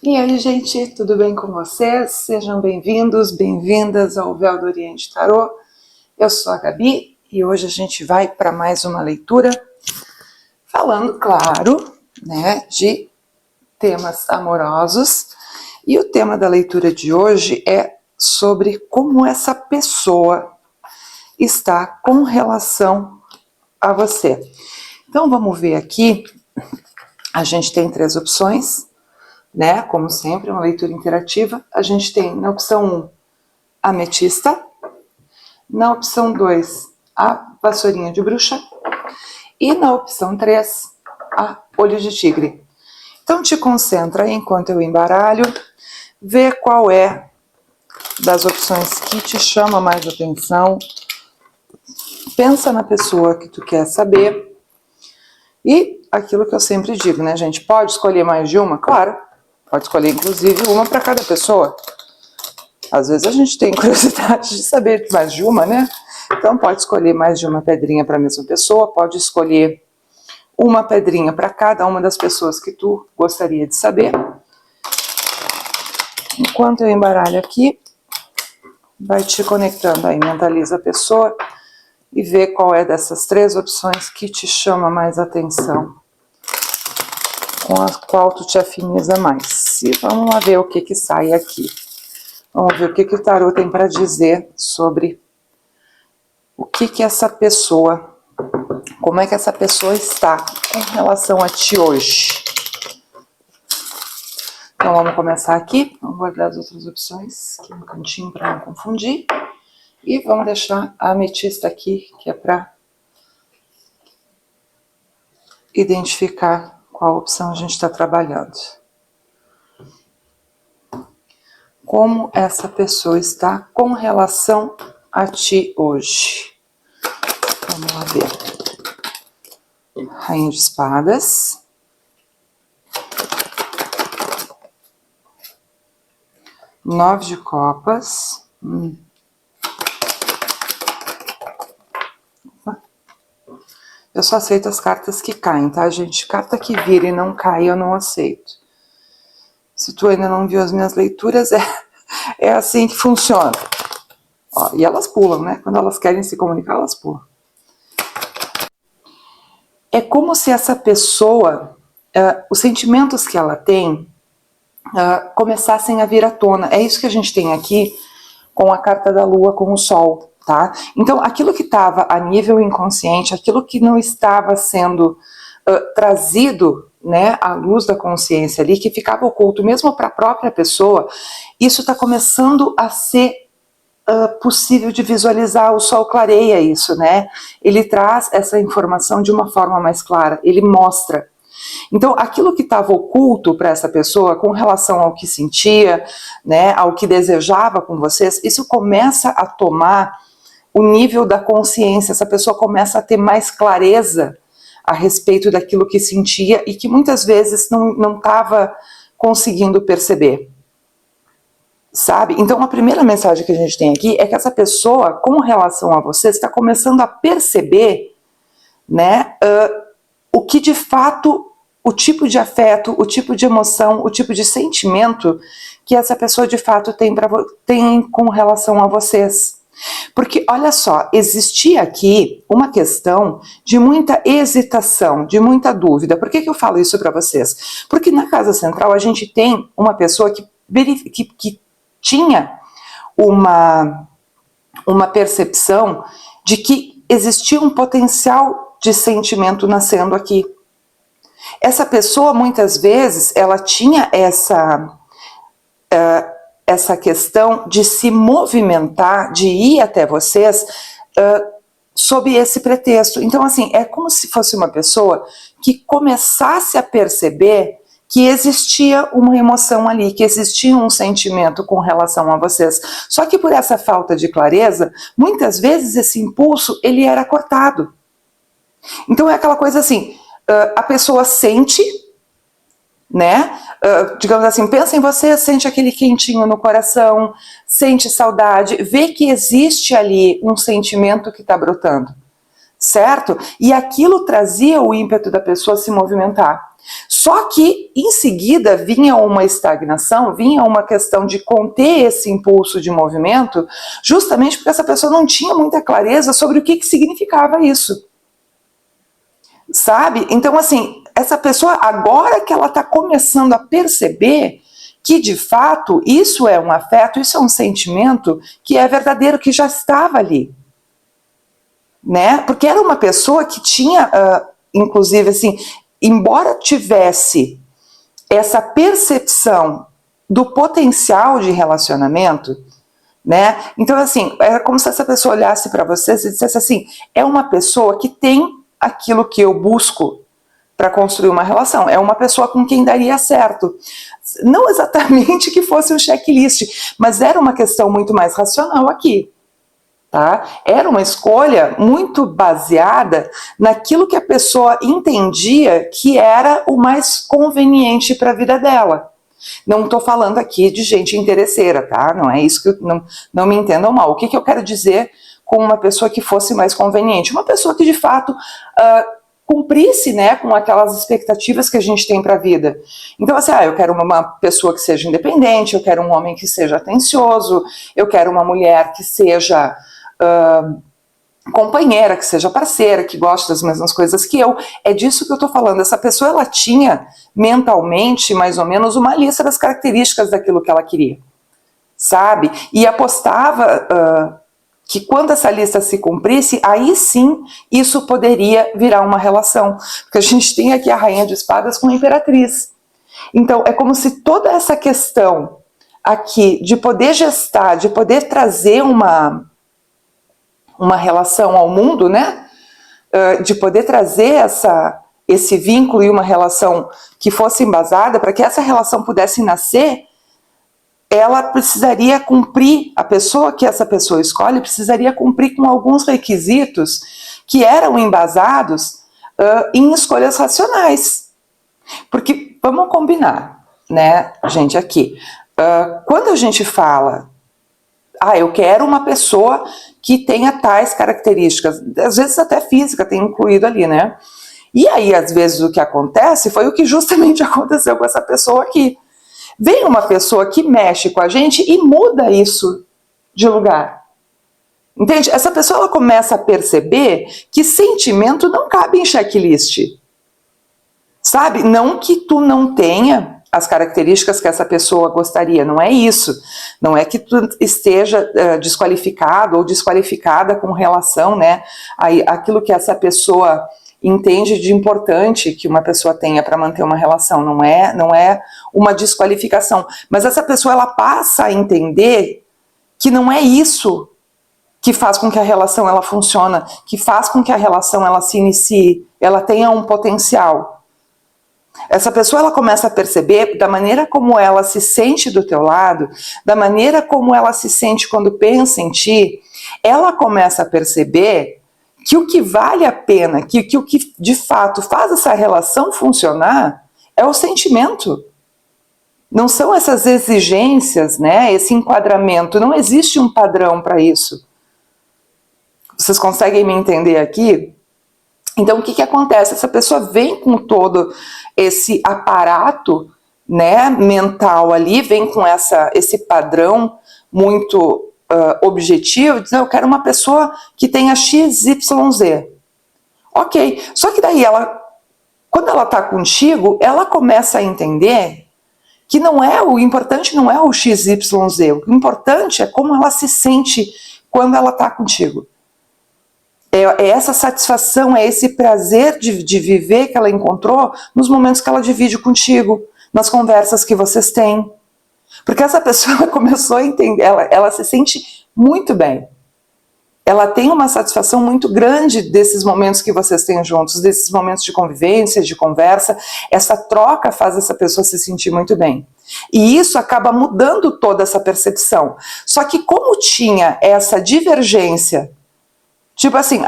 E aí, gente, tudo bem com vocês? Sejam bem-vindos, bem-vindas ao Véu do Oriente Tarô. Eu sou a Gabi e hoje a gente vai para mais uma leitura, falando, claro, né, de temas amorosos. E o tema da leitura de hoje é sobre como essa pessoa está com relação a você. Então vamos ver aqui, a gente tem 3 opções, né? Como sempre, uma leitura interativa. A gente tem na opção 1 ametista, na opção 2 a vassourinha de bruxa e na opção 3 a olho de tigre. Então te concentra aí enquanto eu embaralho, vê qual é das opções que te chama mais atenção, pensa na pessoa que tu quer saber e aquilo que eu sempre digo, né, gente? Pode escolher mais de uma? Claro. Pode escolher, inclusive, uma para cada pessoa. Às vezes a gente tem curiosidade de saber mais de uma, né? Então pode escolher mais de uma pedrinha para a mesma pessoa, pode escolher uma pedrinha para cada uma das pessoas que tu gostaria de saber. Enquanto eu embaralho aqui, vai te conectando aí, mentaliza a pessoa e vê qual é dessas 3 opções que te chama mais atenção, com a qual tu te afiniza mais. E vamos lá ver o que sai aqui. Vamos ver o que o tarô tem para dizer sobre o que essa pessoa, como é que essa pessoa está em relação a ti hoje. Então vamos começar aqui, vamos guardar as outras opções aqui no cantinho para não confundir. E vamos deixar a ametista aqui, que é para identificar qual opção a gente está trabalhando. Como essa pessoa está com relação a ti hoje. Vamos lá ver. Rainha de espadas. Nove de copas. Eu só aceito as cartas que caem, tá, gente? Carta que vira e não cai, eu não aceito. Se tu ainda não viu as minhas leituras, é assim que funciona. Ó, e elas pulam, né? Quando elas querem se comunicar, elas pulam. É como se essa pessoa, os sentimentos que ela tem, começassem a vir à tona. É isso que a gente tem aqui com a carta da lua, com o sol, tá? Então, aquilo que estava a nível inconsciente, aquilo que não estava sendo trazido, né, à luz da consciência ali, que ficava oculto mesmo para a própria pessoa, isso está começando a ser possível de visualizar. O sol clareia isso, né? Ele traz essa informação de uma forma mais clara, ele mostra. Então, aquilo que estava oculto para essa pessoa com relação ao que sentia, né, ao que desejava com vocês, isso começa a tomar o nível da consciência, essa pessoa começa a ter mais clareza a respeito daquilo que sentia e que muitas vezes não estava conseguindo perceber. Sabe? Então, a primeira mensagem que a gente tem aqui é que essa pessoa, com relação a você, está começando a perceber, né, o que de fato, o tipo de afeto, o tipo de emoção, o tipo de sentimento que essa pessoa de fato tem com relação a vocês. Porque, olha só, existia aqui uma questão de muita hesitação, de muita dúvida. Por que eu falo isso para vocês? Porque na casa central a gente tem uma pessoa que tinha uma percepção de que existia um potencial de sentimento nascendo aqui. Essa pessoa, muitas vezes, ela tinha essa questão de se movimentar, de ir até vocês sob esse pretexto. Então, assim, é como se fosse uma pessoa que começasse a perceber que existia uma emoção ali, que existia um sentimento com relação a vocês. Só que por essa falta de clareza, muitas vezes esse impulso, ele era cortado. Então é aquela coisa assim, a pessoa sente, né, digamos assim, pensa em você, sente aquele quentinho no coração, sente saudade, vê que existe ali um sentimento que está brotando, certo? E aquilo trazia o ímpeto da pessoa se movimentar. Só que em seguida vinha uma estagnação, vinha uma questão de conter esse impulso de movimento, justamente porque essa pessoa não tinha muita clareza sobre o que significava isso. Sabe? Então, assim, essa pessoa, agora que ela está começando a perceber que, de fato, isso é um afeto, isso é um sentimento que é verdadeiro, que já estava ali. Né? Porque era uma pessoa que tinha, inclusive, assim, embora tivesse essa percepção do potencial de relacionamento, né? Então, assim, era como se essa pessoa olhasse para vocês e dissesse assim, é uma pessoa que tem aquilo que eu busco para construir uma relação, é uma pessoa com quem daria certo. Não exatamente que fosse um checklist, mas era uma questão muito mais racional aqui. Tá? Era uma escolha muito baseada naquilo que a pessoa entendia que era o mais conveniente para a vida dela. Não estou falando aqui de gente interesseira, tá? Não é isso que não me entendam mal. O que eu quero dizer com uma pessoa que fosse mais conveniente? Uma pessoa que de fato cumprisse, né, com aquelas expectativas que a gente tem para a vida. Então, assim, eu quero uma pessoa que seja independente, eu quero um homem que seja atencioso, eu quero uma mulher que seja companheira, que seja parceira, que goste das mesmas coisas que eu. É disso que eu estou falando. Essa pessoa, ela tinha mentalmente, mais ou menos, uma lista das características daquilo que ela queria, sabe? E apostava que quando essa lista se cumprisse, aí sim, isso poderia virar uma relação. Porque a gente tem aqui a Rainha de Espadas com a Imperatriz. Então, é como se toda essa questão aqui de poder gestar, de poder trazer uma relação ao mundo, né? De poder trazer esse vínculo e uma relação que fosse embasada, para que essa relação pudesse nascer, ela precisaria cumprir, a pessoa que essa pessoa escolhe precisaria cumprir com alguns requisitos que eram embasados em escolhas racionais. Porque, vamos combinar, né, gente, aqui, quando a gente fala, eu quero uma pessoa que tenha tais características, às vezes até física tem incluído ali, né? E aí, às vezes, o que acontece foi o que justamente aconteceu com essa pessoa aqui. Vem uma pessoa que mexe com a gente e muda isso de lugar. Entende? Essa pessoa, ela começa a perceber que sentimento não cabe em checklist. Sabe? Não que tu não tenha as características que essa pessoa gostaria, não é isso. Não é que tu esteja desqualificado ou desqualificada com relação, né, àquilo que essa pessoa entende de importante que uma pessoa tenha para manter uma relação, não é uma desqualificação. Mas essa pessoa, ela passa a entender que não é isso que faz com que a relação ela funcione, que faz com que a relação ela se inicie, ela tenha um potencial. Essa pessoa, ela começa a perceber da maneira como ela se sente do teu lado, da maneira como ela se sente quando pensa em ti, ela começa a perceber que o que vale a pena, que o que de fato faz essa relação funcionar é o sentimento. Não são essas exigências, né, esse enquadramento, não existe um padrão para isso. Vocês conseguem me entender aqui? Então, o que acontece? Essa pessoa vem com todo esse aparato, né, mental ali, vem com esse padrão muito objetivo, dizendo, eu quero uma pessoa que tenha XYZ. Ok, só que daí quando ela está contigo, ela começa a entender que o importante não é o XYZ, o importante é como ela se sente quando ela está contigo. É essa satisfação, é esse prazer de viver que ela encontrou nos momentos que ela divide contigo, nas conversas que vocês têm. Porque essa pessoa começou a entender, ela se sente muito bem. Ela tem uma satisfação muito grande desses momentos que vocês têm juntos, desses momentos de convivência, de conversa. Essa troca faz essa pessoa se sentir muito bem. E isso acaba mudando toda essa percepção. Só que como tinha essa divergência, tipo assim,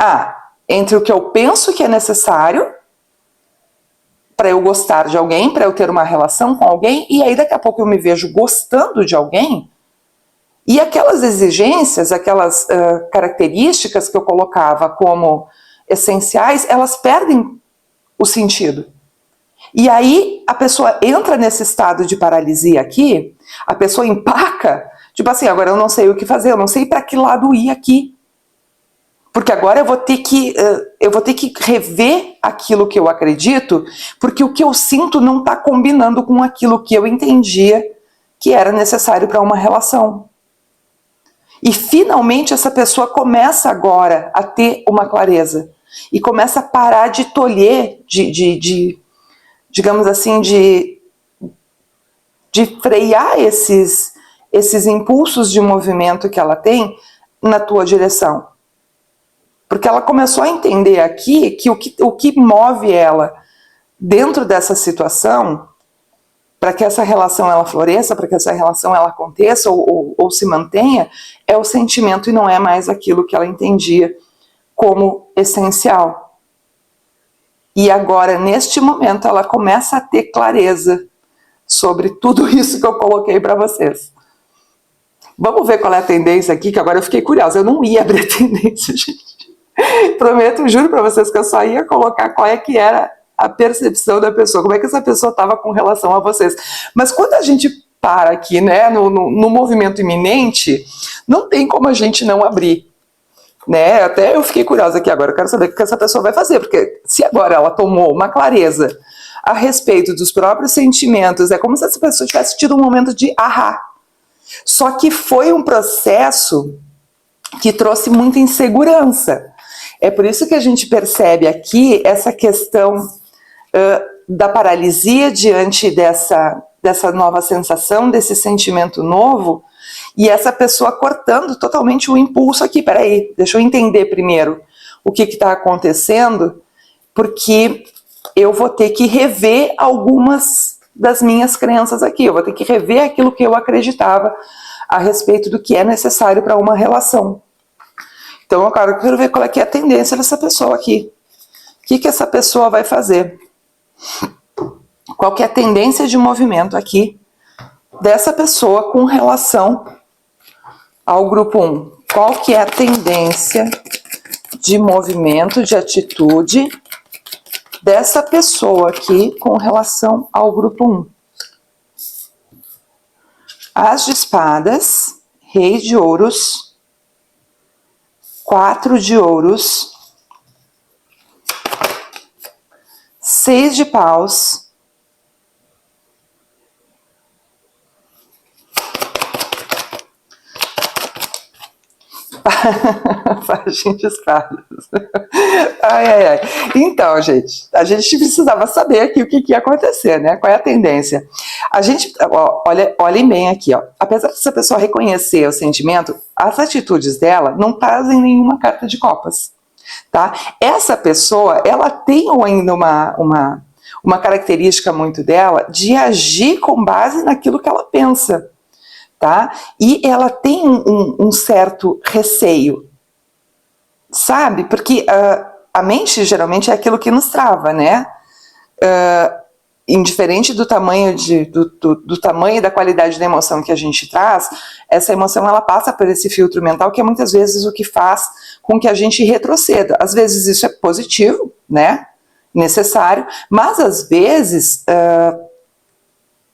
entre o que eu penso que é necessário para eu gostar de alguém, para eu ter uma relação com alguém, e aí daqui a pouco eu me vejo gostando de alguém, e aquelas exigências, aquelas características que eu colocava como essenciais, elas perdem o sentido. E aí a pessoa entra nesse estado de paralisia aqui, a pessoa empaca, tipo assim, agora eu não sei o que fazer, eu não sei para que lado ir aqui. Porque agora eu vou ter que rever aquilo que eu acredito, porque o que eu sinto não está combinando com aquilo que eu entendia que era necessário para uma relação. E finalmente essa pessoa começa agora a ter uma clareza. E começa a parar de tolher, digamos assim, de frear esses impulsos de movimento que ela tem na tua direção. Porque ela começou a entender aqui que o que move ela dentro dessa situação, para que essa relação ela floresça, para que essa relação ela aconteça ou se mantenha, é o sentimento e não é mais aquilo que ela entendia como essencial. E agora, neste momento, ela começa a ter clareza sobre tudo isso que eu coloquei para vocês. Vamos ver qual é a tendência aqui, que agora eu fiquei curiosa. Eu não ia abrir a tendência, gente. Prometo, juro para vocês que eu só ia colocar qual é que era a percepção da pessoa, como é que essa pessoa estava com relação a vocês. Mas quando a gente para aqui, né, no movimento iminente, não tem como a gente não abrir. Né? Até eu fiquei curiosa aqui agora, eu quero saber o que essa pessoa vai fazer, porque se agora ela tomou uma clareza a respeito dos próprios sentimentos, é como se essa pessoa tivesse tido um momento de ahá. Só que foi um processo que trouxe muita insegurança. É por isso que a gente percebe aqui essa questão da paralisia diante dessa nova sensação, desse sentimento novo, e essa pessoa cortando totalmente o impulso aqui. Peraí, deixa eu entender primeiro o que está acontecendo, porque eu vou ter que rever algumas das minhas crenças aqui, eu vou ter que rever aquilo que eu acreditava a respeito do que é necessário para uma relação. Então eu quero ver qual é que é a tendência dessa pessoa aqui. O que essa pessoa vai fazer? Qual que é a tendência de movimento aqui dessa pessoa com relação ao grupo 1? Qual que é a tendência de movimento, de atitude dessa pessoa aqui com relação ao grupo 1? As de espadas, rei de ouros, 4 de ouros, 6 de paus, Pajem de espadas. Ai. Então, gente, a gente precisava saber aqui o que ia acontecer, né? Qual é a tendência? A gente, olhem bem aqui, ó. Apesar dessa pessoa reconhecer o sentimento, as atitudes dela não trazem nenhuma carta de copas, tá? Essa pessoa, ela tem ainda uma característica muito dela de agir com base naquilo que ela pensa. Tá? E ela tem um certo receio, sabe? Porque a mente geralmente é aquilo que nos trava, né? Indiferente do tamanho do tamanho e da qualidade da emoção que a gente traz, essa emoção ela passa por esse filtro mental que é muitas vezes o que faz com que a gente retroceda. Às vezes isso é positivo, né? Necessário, mas às vezes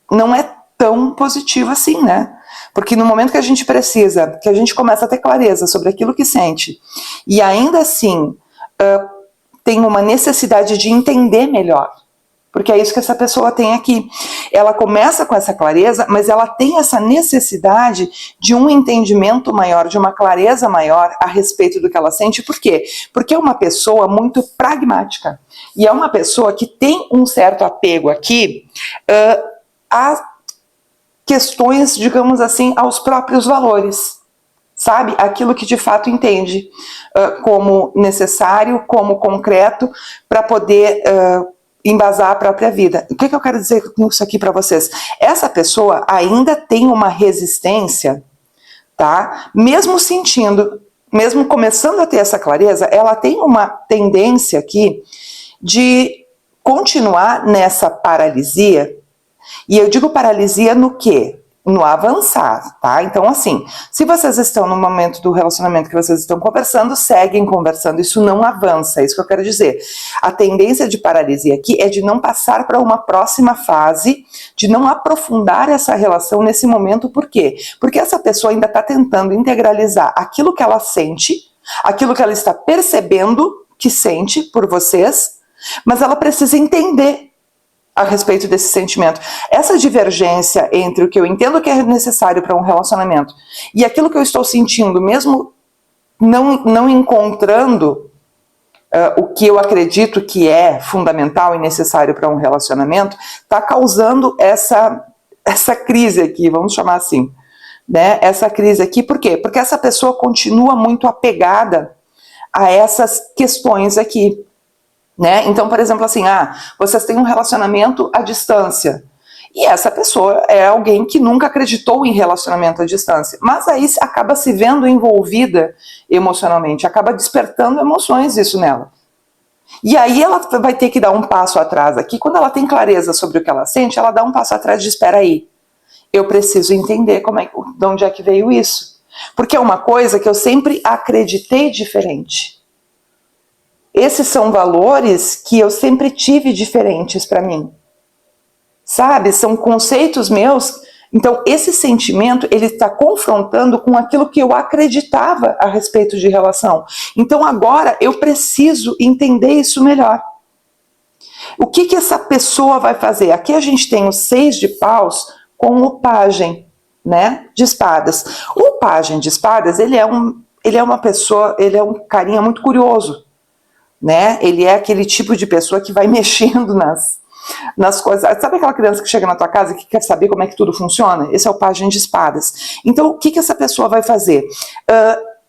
não é tão positivo assim, né? Porque no momento que a gente precisa, que a gente começa a ter clareza sobre aquilo que sente, e ainda assim tem uma necessidade de entender melhor, porque é isso que essa pessoa tem aqui. Ela começa com essa clareza, mas ela tem essa necessidade de um entendimento maior, de uma clareza maior a respeito do que ela sente. Por quê? Porque é uma pessoa muito pragmática, e é uma pessoa que tem um certo apego aqui a questões, digamos assim, aos próprios valores, sabe? Aquilo que de fato entende como necessário, como concreto, para poder embasar a própria vida. O que eu quero dizer com isso aqui para vocês? Essa pessoa ainda tem uma resistência, tá? Mesmo sentindo, mesmo começando a ter essa clareza, ela tem uma tendência aqui de continuar nessa paralisia. E eu digo paralisia no quê? no avançar, tá? Então, assim, se vocês estão no momento do relacionamento que vocês estão conversando, seguem conversando, isso não avança, é isso que eu quero dizer. A tendência de paralisia aqui é de não passar para uma próxima fase, de não aprofundar essa relação nesse momento, por quê? Porque essa pessoa ainda está tentando integralizar aquilo que ela sente, aquilo que ela está percebendo que sente por vocês, mas ela precisa entender a respeito desse sentimento. Essa divergência entre o que eu entendo que é necessário para um relacionamento e aquilo que eu estou sentindo, mesmo não encontrando o que eu acredito que é fundamental e necessário para um relacionamento, está causando essa crise aqui, vamos chamar assim, né? Essa crise aqui, por quê? Porque essa pessoa continua muito apegada a essas questões aqui. Né? Então, por exemplo, assim, vocês têm um relacionamento à distância, e essa pessoa é alguém que nunca acreditou em relacionamento à distância, mas aí acaba se vendo envolvida emocionalmente, acaba despertando emoções isso nela. E aí ela vai ter que dar um passo atrás aqui, quando ela tem clareza sobre o que ela sente, ela dá um passo atrás de espera aí, eu preciso entender de onde é que veio isso, porque é uma coisa que eu sempre acreditei diferente. Esses são valores que eu sempre tive diferentes para mim, sabe? São conceitos meus. Então, esse sentimento, ele está confrontando com aquilo que eu acreditava a respeito de relação. Então, agora, eu preciso entender isso melhor. O que essa pessoa vai fazer? Aqui a gente tem o 6 de paus com o pajem, né, de espadas. O pajem de espadas, ele é uma pessoa, ele é um carinha muito curioso. Né? Ele é aquele tipo de pessoa que vai mexendo nas coisas. Sabe aquela criança que chega na tua casa e que quer saber como é que tudo funciona? Esse é o pajem de espadas. Então, o que essa pessoa vai fazer?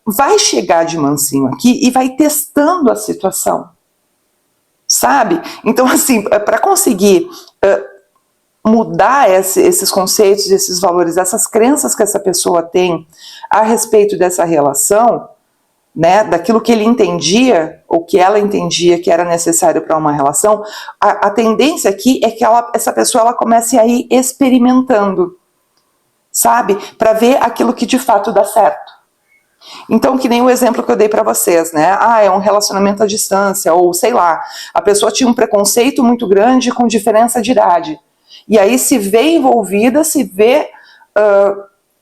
Vai chegar de mansinho aqui e vai testando a situação. Sabe? Então, assim, para conseguir mudar esses conceitos, esses valores, essas crenças que essa pessoa tem a respeito dessa relação, né, daquilo que ele entendia, ou que ela entendia que era necessário para uma relação, a tendência aqui é que essa pessoa ela comece a ir experimentando, sabe? Para ver aquilo que de fato dá certo. Então, que nem o exemplo que eu dei para vocês, né? É um relacionamento à distância, ou sei lá, a pessoa tinha um preconceito muito grande com diferença de idade. E aí se vê envolvida, se vê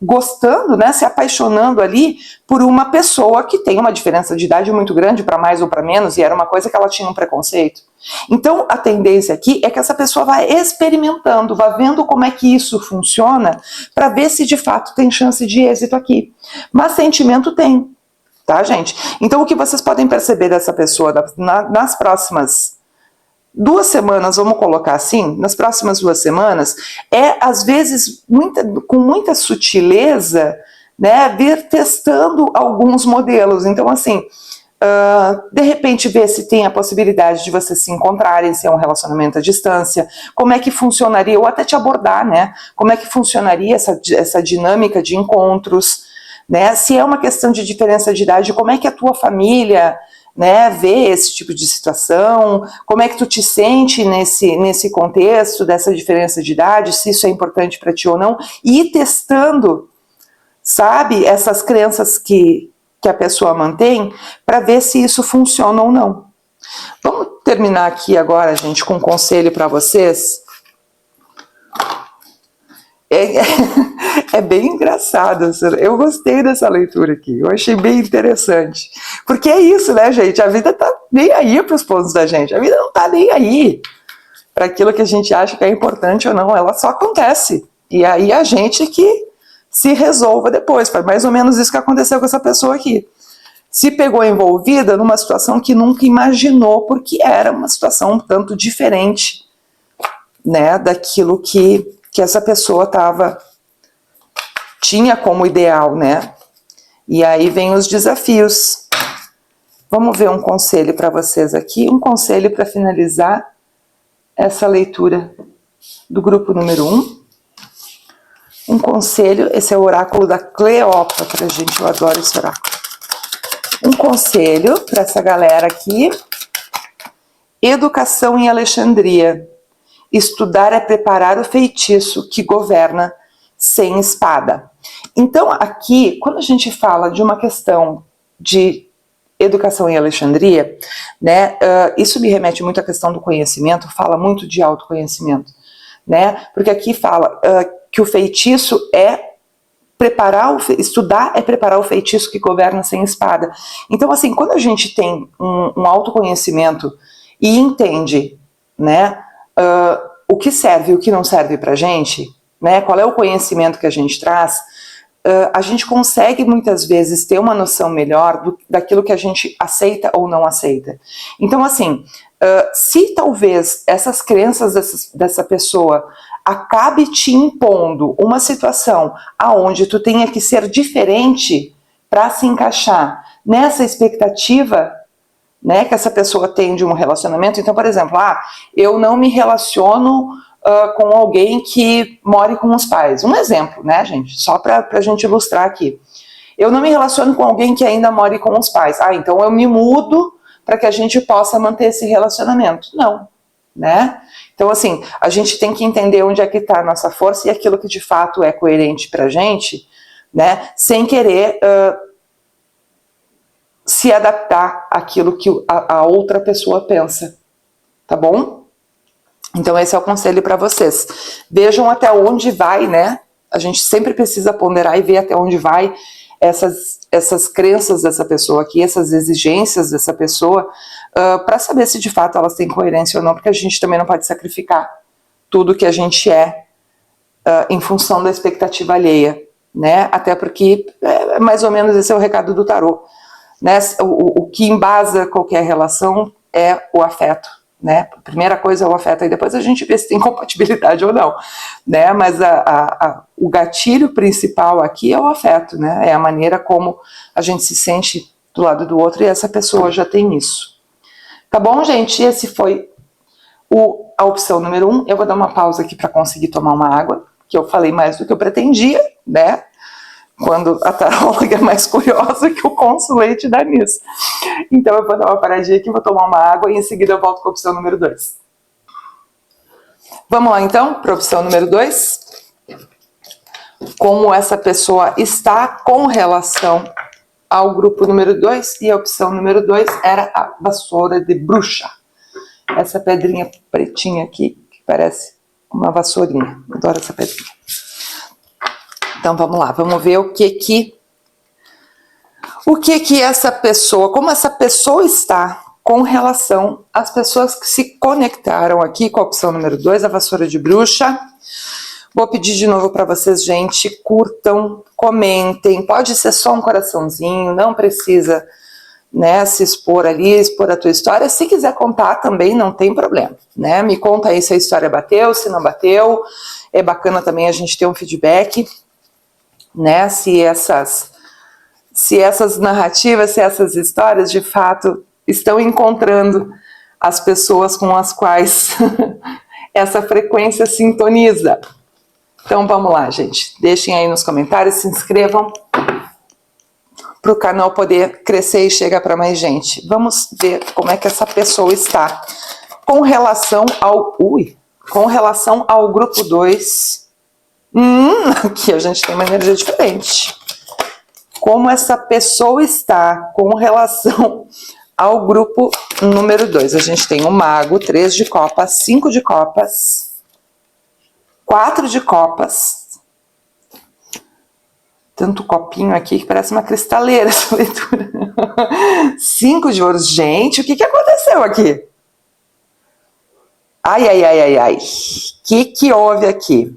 gostando, né, se apaixonando ali por uma pessoa que tem uma diferença de idade muito grande, para mais ou para menos, e era uma coisa que ela tinha um preconceito. Então, a tendência aqui é que essa pessoa vai experimentando, vai vendo como é que isso funciona, para ver se de fato tem chance de êxito aqui. Mas sentimento tem, tá, gente? Então, o que vocês podem perceber dessa pessoa nas próximas 2 semanas, vamos colocar assim, nas próximas 2 semanas, às vezes com muita sutileza, né, vir testando alguns modelos. Então, assim, de repente ver se tem a possibilidade de vocês se encontrarem, se é um relacionamento à distância, como é que funcionaria, ou até te abordar, né, como é que funcionaria essa dinâmica de encontros, né, se é uma questão de diferença de idade, como é que a tua família, né, ver esse tipo de situação, como é que tu te sente nesse contexto dessa diferença de idade, se isso é importante para ti ou não, e ir testando, sabe, essas crenças que a pessoa mantém, para ver se isso funciona ou não. Vamos terminar aqui agora, gente, com um conselho para vocês. É bem engraçado, eu gostei dessa leitura aqui, eu achei bem interessante, porque é isso, né, gente, a vida tá nem aí para os pontos da gente, a vida não tá nem aí para aquilo que a gente acha que é importante ou não, ela só acontece, e aí a gente que se resolva depois. Foi mais ou menos isso que aconteceu com essa pessoa aqui, se pegou envolvida numa situação que nunca imaginou, porque era uma situação um tanto diferente, né, daquilo que essa pessoa tinha como ideal, né? E aí vem os desafios. Vamos ver um conselho para vocês aqui, um conselho para finalizar essa leitura do grupo número 1. Um conselho, esse é o oráculo da Cleópatra, gente, eu adoro esse oráculo. Um conselho para essa galera aqui: educação em Alexandria. Estudar é preparar o feitiço que governa sem espada. Então aqui, quando a gente fala de uma questão de educação em Alexandria, né, isso me remete muito à questão do conhecimento, fala muito de autoconhecimento, né, porque aqui fala que o feitiço é estudar é preparar o feitiço que governa sem espada. Então, assim, quando a gente tem um autoconhecimento e entende, né, o que serve e o que não serve pra gente, né, qual é o conhecimento que a gente traz, a gente consegue muitas vezes ter uma noção melhor daquilo que a gente aceita ou não aceita. Então, assim, se talvez essas crenças dessa pessoa acabe te impondo uma situação aonde tu tenha que ser diferente para se encaixar nessa expectativa, né, que essa pessoa tem de um relacionamento. Então, por exemplo, eu não me relaciono com alguém que more com os pais. Um exemplo, né, gente? Só para a gente ilustrar aqui. Eu não me relaciono com alguém que ainda more com os pais. Então eu me mudo para que a gente possa manter esse relacionamento. Não, né? Então, assim, a gente tem que entender onde é que está a nossa força e aquilo que de fato é coerente para a gente, né? Sem querer se adaptar àquilo que a outra pessoa pensa, tá bom? Então esse é o conselho para vocês. Vejam até onde vai, né? A gente sempre precisa ponderar e ver até onde vai essas crenças dessa pessoa aqui, essas exigências dessa pessoa, para saber se de fato elas têm coerência ou não, porque a gente também não pode sacrificar tudo que a gente é em função da expectativa alheia, né? Até porque mais ou menos esse é o recado do tarô, né? O que embasa qualquer relação é o afeto, né? A primeira coisa é o afeto, e depois a gente vê se tem compatibilidade ou não, né? Mas o gatilho principal aqui é o afeto, né? É a maneira como a gente se sente do lado do outro, e essa pessoa já tem isso. Tá bom, gente? Esse foi a opção número 1. Eu vou dar uma pausa aqui para conseguir tomar uma água, que eu falei mais do que eu pretendia, né? Quando a taróloga é mais curiosa que o consulente dá nisso. Então eu vou dar uma paradinha aqui, vou tomar uma água e em seguida eu volto com a opção número 2. Vamos lá então para a opção número 2. Como essa pessoa está com relação ao grupo número 2, e a opção número 2 era a vassoura de bruxa. Essa pedrinha pretinha aqui, que parece uma vassourinha. Adoro essa pedrinha. Então vamos lá, vamos ver o que essa pessoa, como essa pessoa está com relação às pessoas que se conectaram aqui com a opção número 2, a vassoura de bruxa. Vou pedir de novo para vocês, gente, curtam, comentem, pode ser só um coraçãozinho, não precisa, né, se expor ali, expor a tua história. Se quiser contar também, não tem problema, né? Me conta aí se a história bateu, se não bateu. É bacana também a gente ter um feedback, né? Se essas narrativas, se essas histórias de fato estão encontrando as pessoas com as quais essa frequência sintoniza. Então vamos lá, gente. Deixem aí nos comentários, se inscrevam para o canal poder crescer e chegar para mais gente. Vamos ver como é que essa pessoa está com relação ao grupo 2. Aqui a gente tem uma energia diferente. Como essa pessoa está com relação ao grupo número 2. A gente tem o mago, 3 de copas, 5 de copas, 4 de copas. Tanto copinho aqui que parece uma cristaleira essa leitura. 5 de ouros. Gente, o que aconteceu aqui? Ai. O que houve aqui?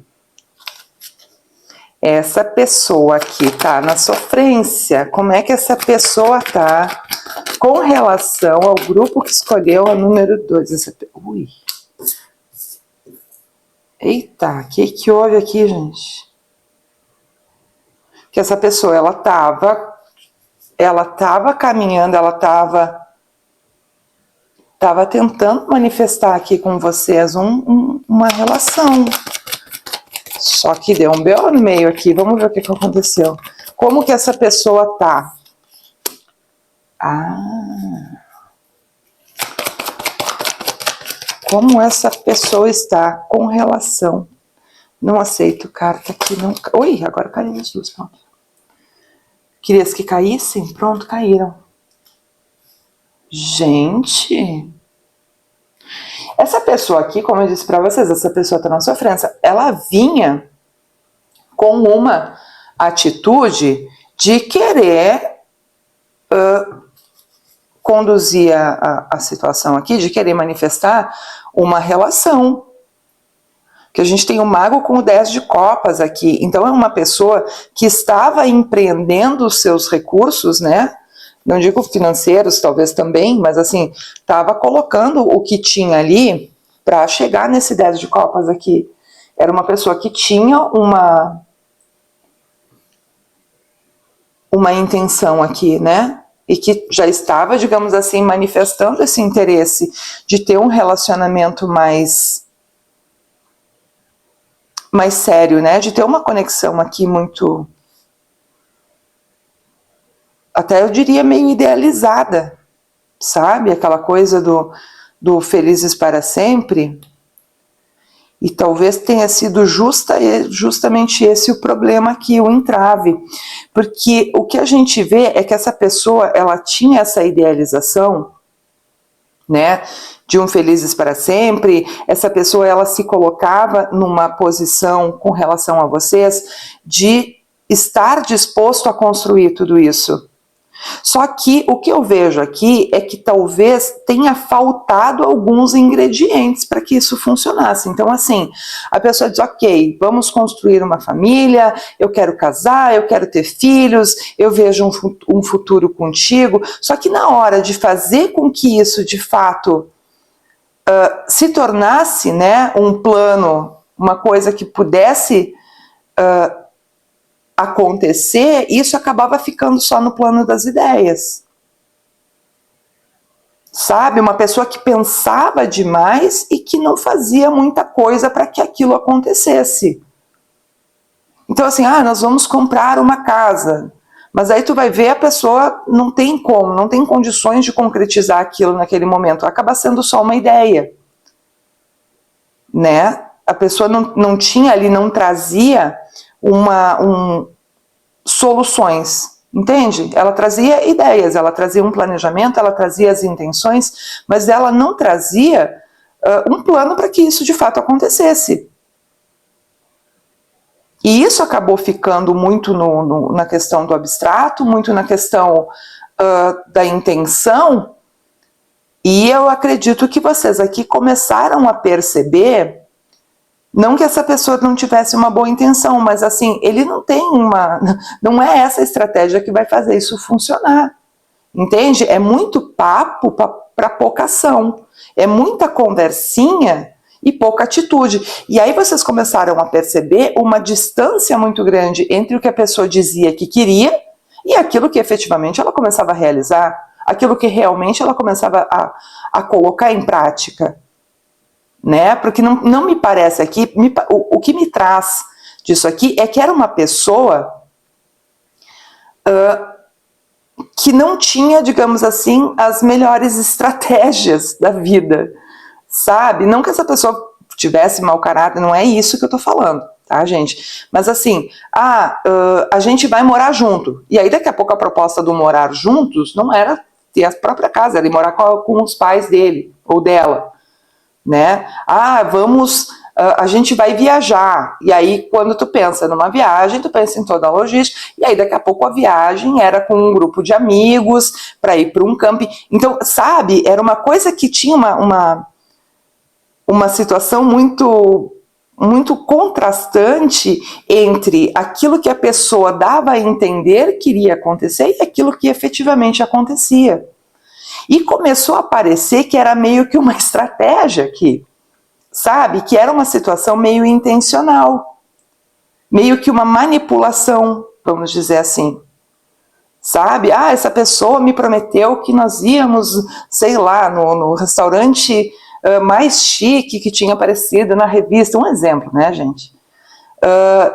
Essa pessoa aqui tá na sofrência. Como é que essa pessoa tá com relação ao grupo que escolheu a número 2? Ui. Eita, o que houve aqui, gente? Que essa pessoa, ela tava caminhando, ela tava tentando manifestar aqui com vocês uma relação. Só que deu um BO no meio aqui. Vamos ver o que aconteceu. Como que essa pessoa tá? Como essa pessoa está com relação Não aceito carta aqui, não... Oi, agora caiu as duas, pronto. Querias que caíssem? Pronto, caíram. Gente... Essa pessoa aqui, como eu disse para vocês, essa pessoa está na sofrência, ela vinha com uma atitude de querer conduzir a situação aqui, de querer manifestar uma relação. Que a gente tem o mago com o 10 de copas aqui, então é uma pessoa que estava empreendendo os seus recursos, né? Não digo financeiros, talvez também, mas assim, estava colocando o que tinha ali para chegar nesse 10 de copas aqui. Era uma pessoa que tinha uma intenção aqui, né? E que já estava, digamos assim, manifestando esse interesse de ter um relacionamento mais sério, né? De ter uma conexão aqui muito... até eu diria meio idealizada, sabe? Aquela coisa do felizes para sempre. E talvez tenha sido justamente esse o problema aqui, o entrave. Porque o que a gente vê é que essa pessoa, ela tinha essa idealização, né? De um felizes para sempre. Essa pessoa, ela se colocava numa posição com relação a vocês de estar disposto a construir tudo isso. Só que o que eu vejo aqui é que talvez tenha faltado alguns ingredientes para que isso funcionasse. Então, assim, a pessoa diz, ok, vamos construir uma família, eu quero casar, eu quero ter filhos, eu vejo um futuro contigo. Só que na hora de fazer com que isso, de fato, se tornasse, né, um plano, uma coisa que pudesse... acontecer, isso acabava ficando só no plano das ideias. Sabe? Uma pessoa que pensava demais e que não fazia muita coisa para que aquilo acontecesse. Então assim, nós vamos comprar uma casa. Mas aí tu vai ver, a pessoa não tem como, não tem condições de concretizar aquilo naquele momento. Acaba sendo só uma ideia. Né? A pessoa não tinha ali, não trazia soluções, entende? Ela trazia ideias, ela trazia um planejamento, ela trazia as intenções, mas ela não trazia um plano para que isso de fato acontecesse. E isso acabou ficando muito na questão do abstrato, muito na questão da intenção, e eu acredito que vocês aqui começaram a perceber... Não que essa pessoa não tivesse uma boa intenção, mas assim, ele não tem não é essa estratégia que vai fazer isso funcionar. Entende? É muito papo para pouca ação. É muita conversinha e pouca atitude. E aí vocês começaram a perceber uma distância muito grande entre o que a pessoa dizia que queria e aquilo que efetivamente ela começava a realizar, aquilo que realmente ela começava a colocar em prática. Né? Porque não me parece aqui, o que me traz disso aqui é que era uma pessoa que não tinha, digamos assim, as melhores estratégias da vida, sabe? Não que essa pessoa tivesse mau caráter, não é isso que eu tô falando, tá, gente? Mas assim, a gente vai morar junto, e aí daqui a pouco a proposta do morar juntos não era ter a própria casa, era ir morar com os pais dele ou dela. Né? A gente vai viajar, e aí quando tu pensa numa viagem, tu pensa em toda a logística, e aí daqui a pouco a viagem era com um grupo de amigos, para ir para um camping, então, sabe, era uma coisa que tinha uma situação muito, muito contrastante entre aquilo que a pessoa dava a entender que iria acontecer e aquilo que efetivamente acontecia. E começou a parecer que era meio que uma estratégia aqui, sabe? Que era uma situação meio intencional, meio que uma manipulação, vamos dizer assim. Sabe? Essa pessoa me prometeu que nós íamos, sei lá, no restaurante mais chique que tinha aparecido na revista. Um exemplo, né, gente?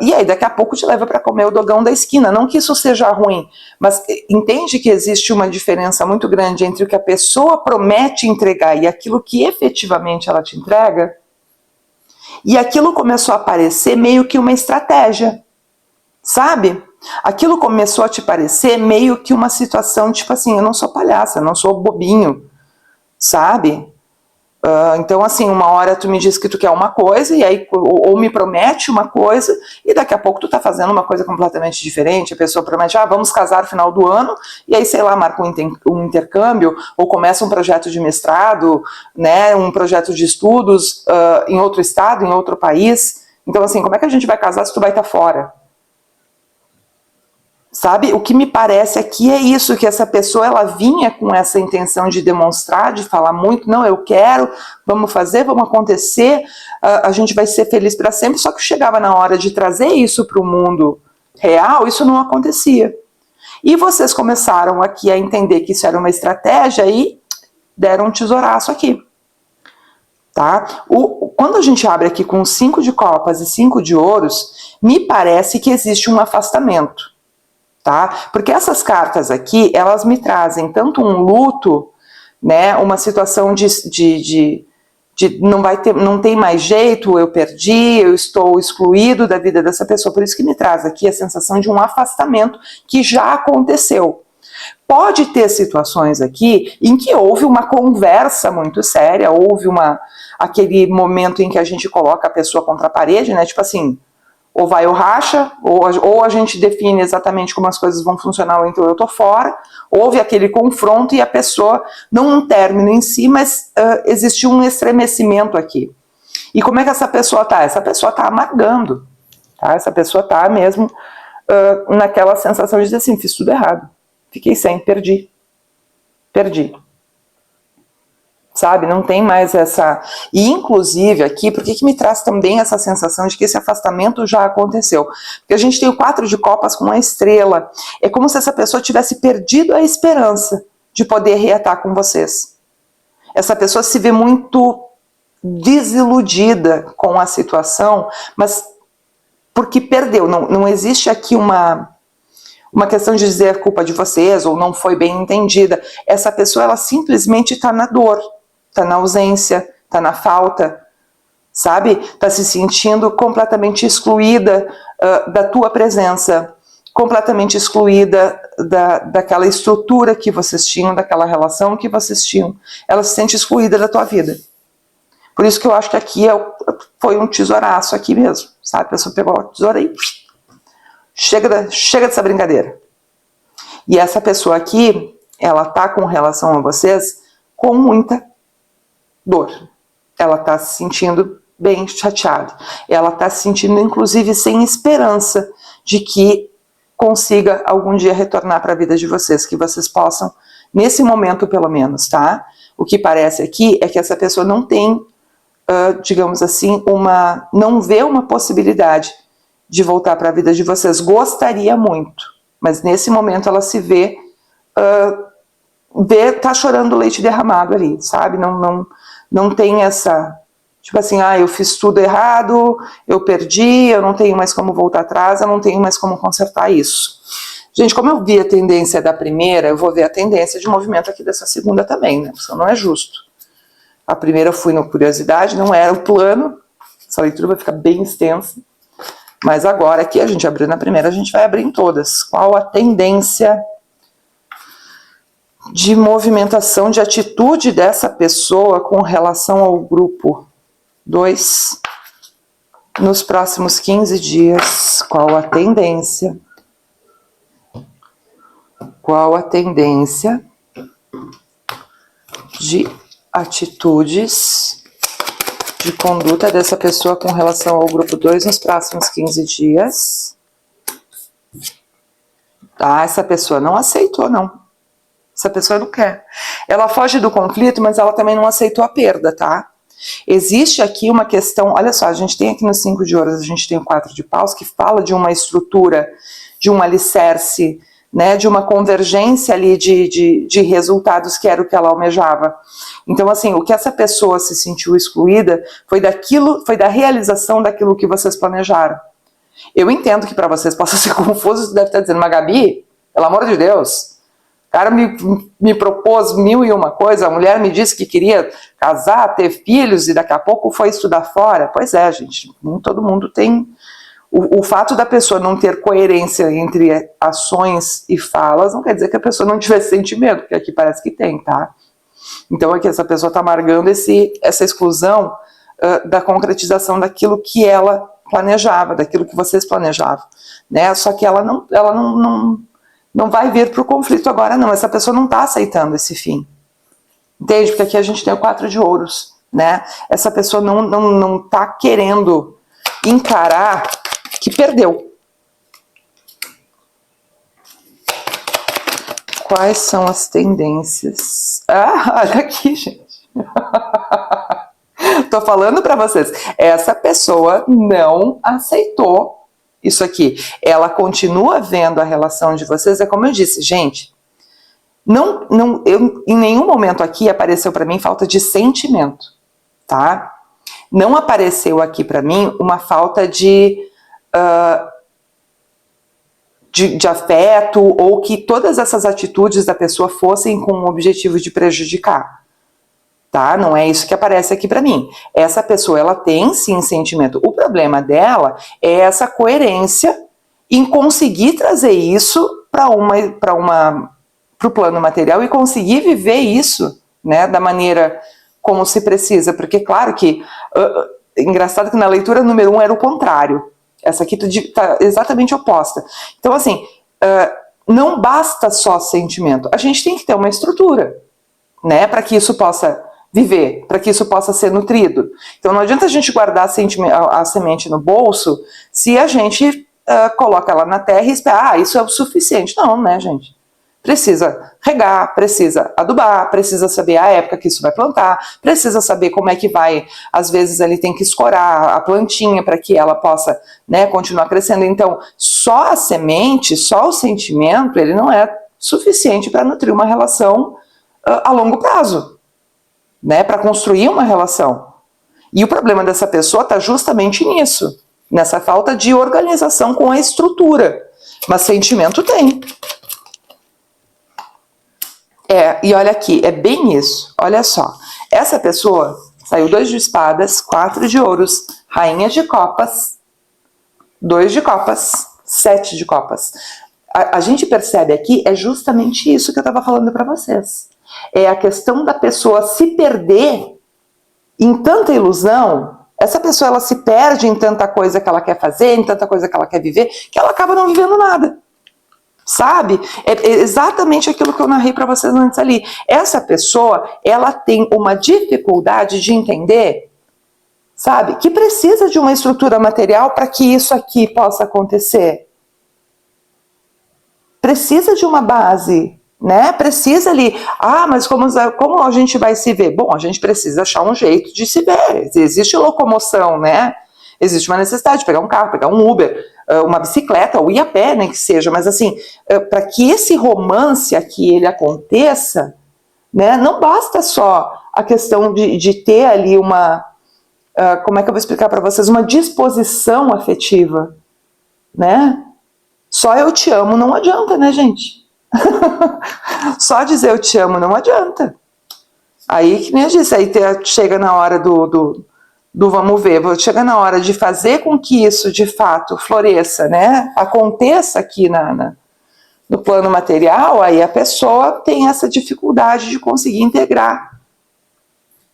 E aí daqui a pouco te leva para comer o dogão da esquina. Não que isso seja ruim, mas entende que existe uma diferença muito grande entre o que a pessoa promete entregar e aquilo que efetivamente ela te entrega? E aquilo começou a parecer meio que uma estratégia, sabe? Aquilo começou a te parecer meio que uma situação, tipo assim, eu não sou palhaça, eu não sou bobinho, sabe? Então, assim, uma hora tu me diz que tu quer uma coisa, e aí, ou me promete uma coisa, e daqui a pouco tu tá fazendo uma coisa completamente diferente. A pessoa promete, vamos casar no final do ano, e aí, sei lá, marca um intercâmbio, ou começa um projeto de mestrado, né, um projeto de estudos em outro estado, em outro país. Então, assim, como é que a gente vai casar se tu vai estar fora? Sabe, o que me parece aqui é isso, que essa pessoa, ela vinha com essa intenção de demonstrar, de falar muito, não, eu quero, vamos fazer, vamos acontecer, a gente vai ser feliz para sempre, só que chegava na hora de trazer isso para o mundo real, isso não acontecia. E vocês começaram aqui a entender que isso era uma estratégia e deram um tesouraço aqui. Tá? Quando a gente abre aqui com 5 de copas e 5 de ouros, me parece que existe um afastamento. Tá? Porque essas cartas aqui, elas me trazem tanto um luto, né, uma situação de não tem mais jeito, eu perdi, eu estou excluído da vida dessa pessoa, por isso que me traz aqui a sensação de um afastamento que já aconteceu. Pode ter situações aqui em que houve uma conversa muito séria, houve aquele momento em que a gente coloca a pessoa contra a parede, né, tipo assim, ou vai ou racha, ou a gente define exatamente como as coisas vão funcionar, ou então eu tô fora. Houve aquele confronto e a pessoa, não um término em si, mas existiu um estremecimento aqui. E como é que essa pessoa tá? Essa pessoa tá amargando, tá? Essa pessoa tá mesmo naquela sensação de dizer assim, fiz tudo errado, fiquei sem, perdi. Sabe, não tem mais essa... E inclusive aqui, por que me traz também essa sensação de que esse afastamento já aconteceu? Porque a gente tem o 4 de copas com a estrela. É como se essa pessoa tivesse perdido a esperança de poder reatar com vocês. Essa pessoa se vê muito desiludida com a situação, mas porque perdeu. Não existe aqui uma questão de dizer a culpa de vocês, ou não foi bem entendida. Essa pessoa, ela simplesmente está na dor. Está na ausência, está na falta, sabe? Está se sentindo completamente excluída da tua presença, completamente excluída daquela estrutura que vocês tinham, daquela relação que vocês tinham. Ela se sente excluída da tua vida. Por isso que eu acho que aqui foi um tesouraço aqui mesmo, sabe? A pessoa pegou a tesoura e chega dessa brincadeira. E essa pessoa aqui, ela tá com relação a vocês com muita dor. Ela está se sentindo bem chateada. Ela está se sentindo, inclusive, sem esperança de que consiga algum dia retornar para a vida de vocês, que vocês possam, nesse momento pelo menos, tá? O que parece aqui é que essa pessoa não tem, digamos assim, não vê uma possibilidade de voltar para a vida de vocês. Gostaria muito, mas nesse momento ela se vê, tá chorando leite derramado ali, sabe? Não tem essa, tipo assim, eu fiz tudo errado, eu perdi, eu não tenho mais como voltar atrás, eu não tenho mais como consertar isso. Gente, como eu vi a tendência da primeira, eu vou ver a tendência de movimento aqui dessa segunda também, né? Porque não é justo. A primeira eu fui na curiosidade, não era o plano, essa leitura vai ficar bem extensa, mas agora aqui a gente abriu na primeira, a gente vai abrir em todas. Qual a tendência de movimentação, de atitude dessa pessoa com relação ao grupo 2 nos próximos 15 dias? Qual a tendência? Qual a tendência de atitudes, de conduta dessa pessoa com relação ao grupo 2 nos próximos 15 dias? Tá, essa pessoa não aceitou, não. Essa pessoa não quer. Ela foge do conflito, mas ela também não aceitou a perda, tá? Existe aqui uma questão, olha só, a gente tem aqui no 5 de ouros, a gente tem o 4 de paus, que fala de uma estrutura, de um alicerce, né, de uma convergência ali de resultados que era o que ela almejava. Então, assim, o que essa pessoa se sentiu excluída foi da realização daquilo que vocês planejaram. Eu entendo que para vocês possa ser confuso, você deve estar dizendo, mas Gabi, pelo amor de Deus, O cara me propôs 1001 coisa, a mulher me disse que queria casar, ter filhos e daqui a pouco foi estudar fora. Pois é, gente, nem todo mundo tem... O fato da pessoa não ter coerência entre ações e falas não quer dizer que a pessoa não tivesse sentimento, porque aqui parece que tem, tá? Então aqui essa pessoa está amargando essa exclusão da concretização daquilo que ela planejava, daquilo que vocês planejavam, né? Só que ela não vai vir para o conflito agora, não. Essa pessoa não está aceitando esse fim. Entende? Porque aqui a gente tem o 4 de ouros, né? Essa pessoa não está querendo encarar que perdeu. Quais são as tendências? Ah, olha aqui, gente. Tô falando para vocês. Essa pessoa não aceitou isso aqui. Ela continua vendo a relação de vocês. É como eu disse, gente. Em nenhum momento aqui apareceu para mim falta de sentimento, tá? Não apareceu aqui para mim uma falta de afeto ou que todas essas atitudes da pessoa fossem com o objetivo de prejudicar, tá? Não é isso que aparece aqui para mim. Essa pessoa, ela tem sim sentimento. O problema dela é essa coerência em conseguir trazer isso para o plano material e conseguir viver isso, né, da maneira como se precisa, porque claro que engraçado que na leitura número 1 era o contrário. Essa aqui está exatamente oposta. Então, assim, não basta só sentimento. A gente tem que ter uma estrutura, né? Para que isso possa viver, para que isso possa ser nutrido. Então, não adianta a gente guardar a semente no bolso se a gente coloca ela na terra e espera, isso é o suficiente. Não, né, gente? Precisa regar, precisa adubar, precisa saber a época que isso vai plantar, precisa saber como é que vai, às vezes ele tem que escorar a plantinha para que ela possa, né, continuar crescendo. Então, só a semente, só o sentimento, ele não é suficiente para nutrir uma relação a longo prazo, né, para construir uma relação. E o problema dessa pessoa está justamente nisso, nessa falta de organização com a estrutura. Mas sentimento tem. E olha aqui, é bem isso, olha só. Essa pessoa saiu 2 de espadas, 4 de ouros, rainha de copas, 2 de copas, 7 de copas. A gente percebe aqui, é justamente isso que eu estava falando para vocês. É a questão da pessoa se perder em tanta ilusão. Essa pessoa, ela se perde em tanta coisa que ela quer fazer, em tanta coisa que ela quer viver, que ela acaba não vivendo nada. Sabe? É exatamente aquilo que eu narrei para vocês antes ali. Essa pessoa, ela tem uma dificuldade de entender, sabe? Que precisa de uma estrutura material para que isso aqui possa acontecer. Precisa de uma base, né? Precisa ali, mas como a gente vai se ver? Bom, a gente precisa achar um jeito de se ver. Existe locomoção, né? Existe uma necessidade de pegar um carro, pegar um Uber, uma bicicleta, ou ir a pé, nem que seja, mas assim, para que esse romance aqui ele aconteça, né, não basta só a questão de ter ali uma, como é que eu vou explicar para vocês, uma disposição afetiva, né? Só eu te amo não adianta, né, gente? Só dizer eu te amo não adianta. Aí, que nem eu disse, aí chega na hora do vamos ver, chega na hora de fazer com que isso de fato floresça, né? Aconteça aqui no plano material, aí a pessoa tem essa dificuldade de conseguir integrar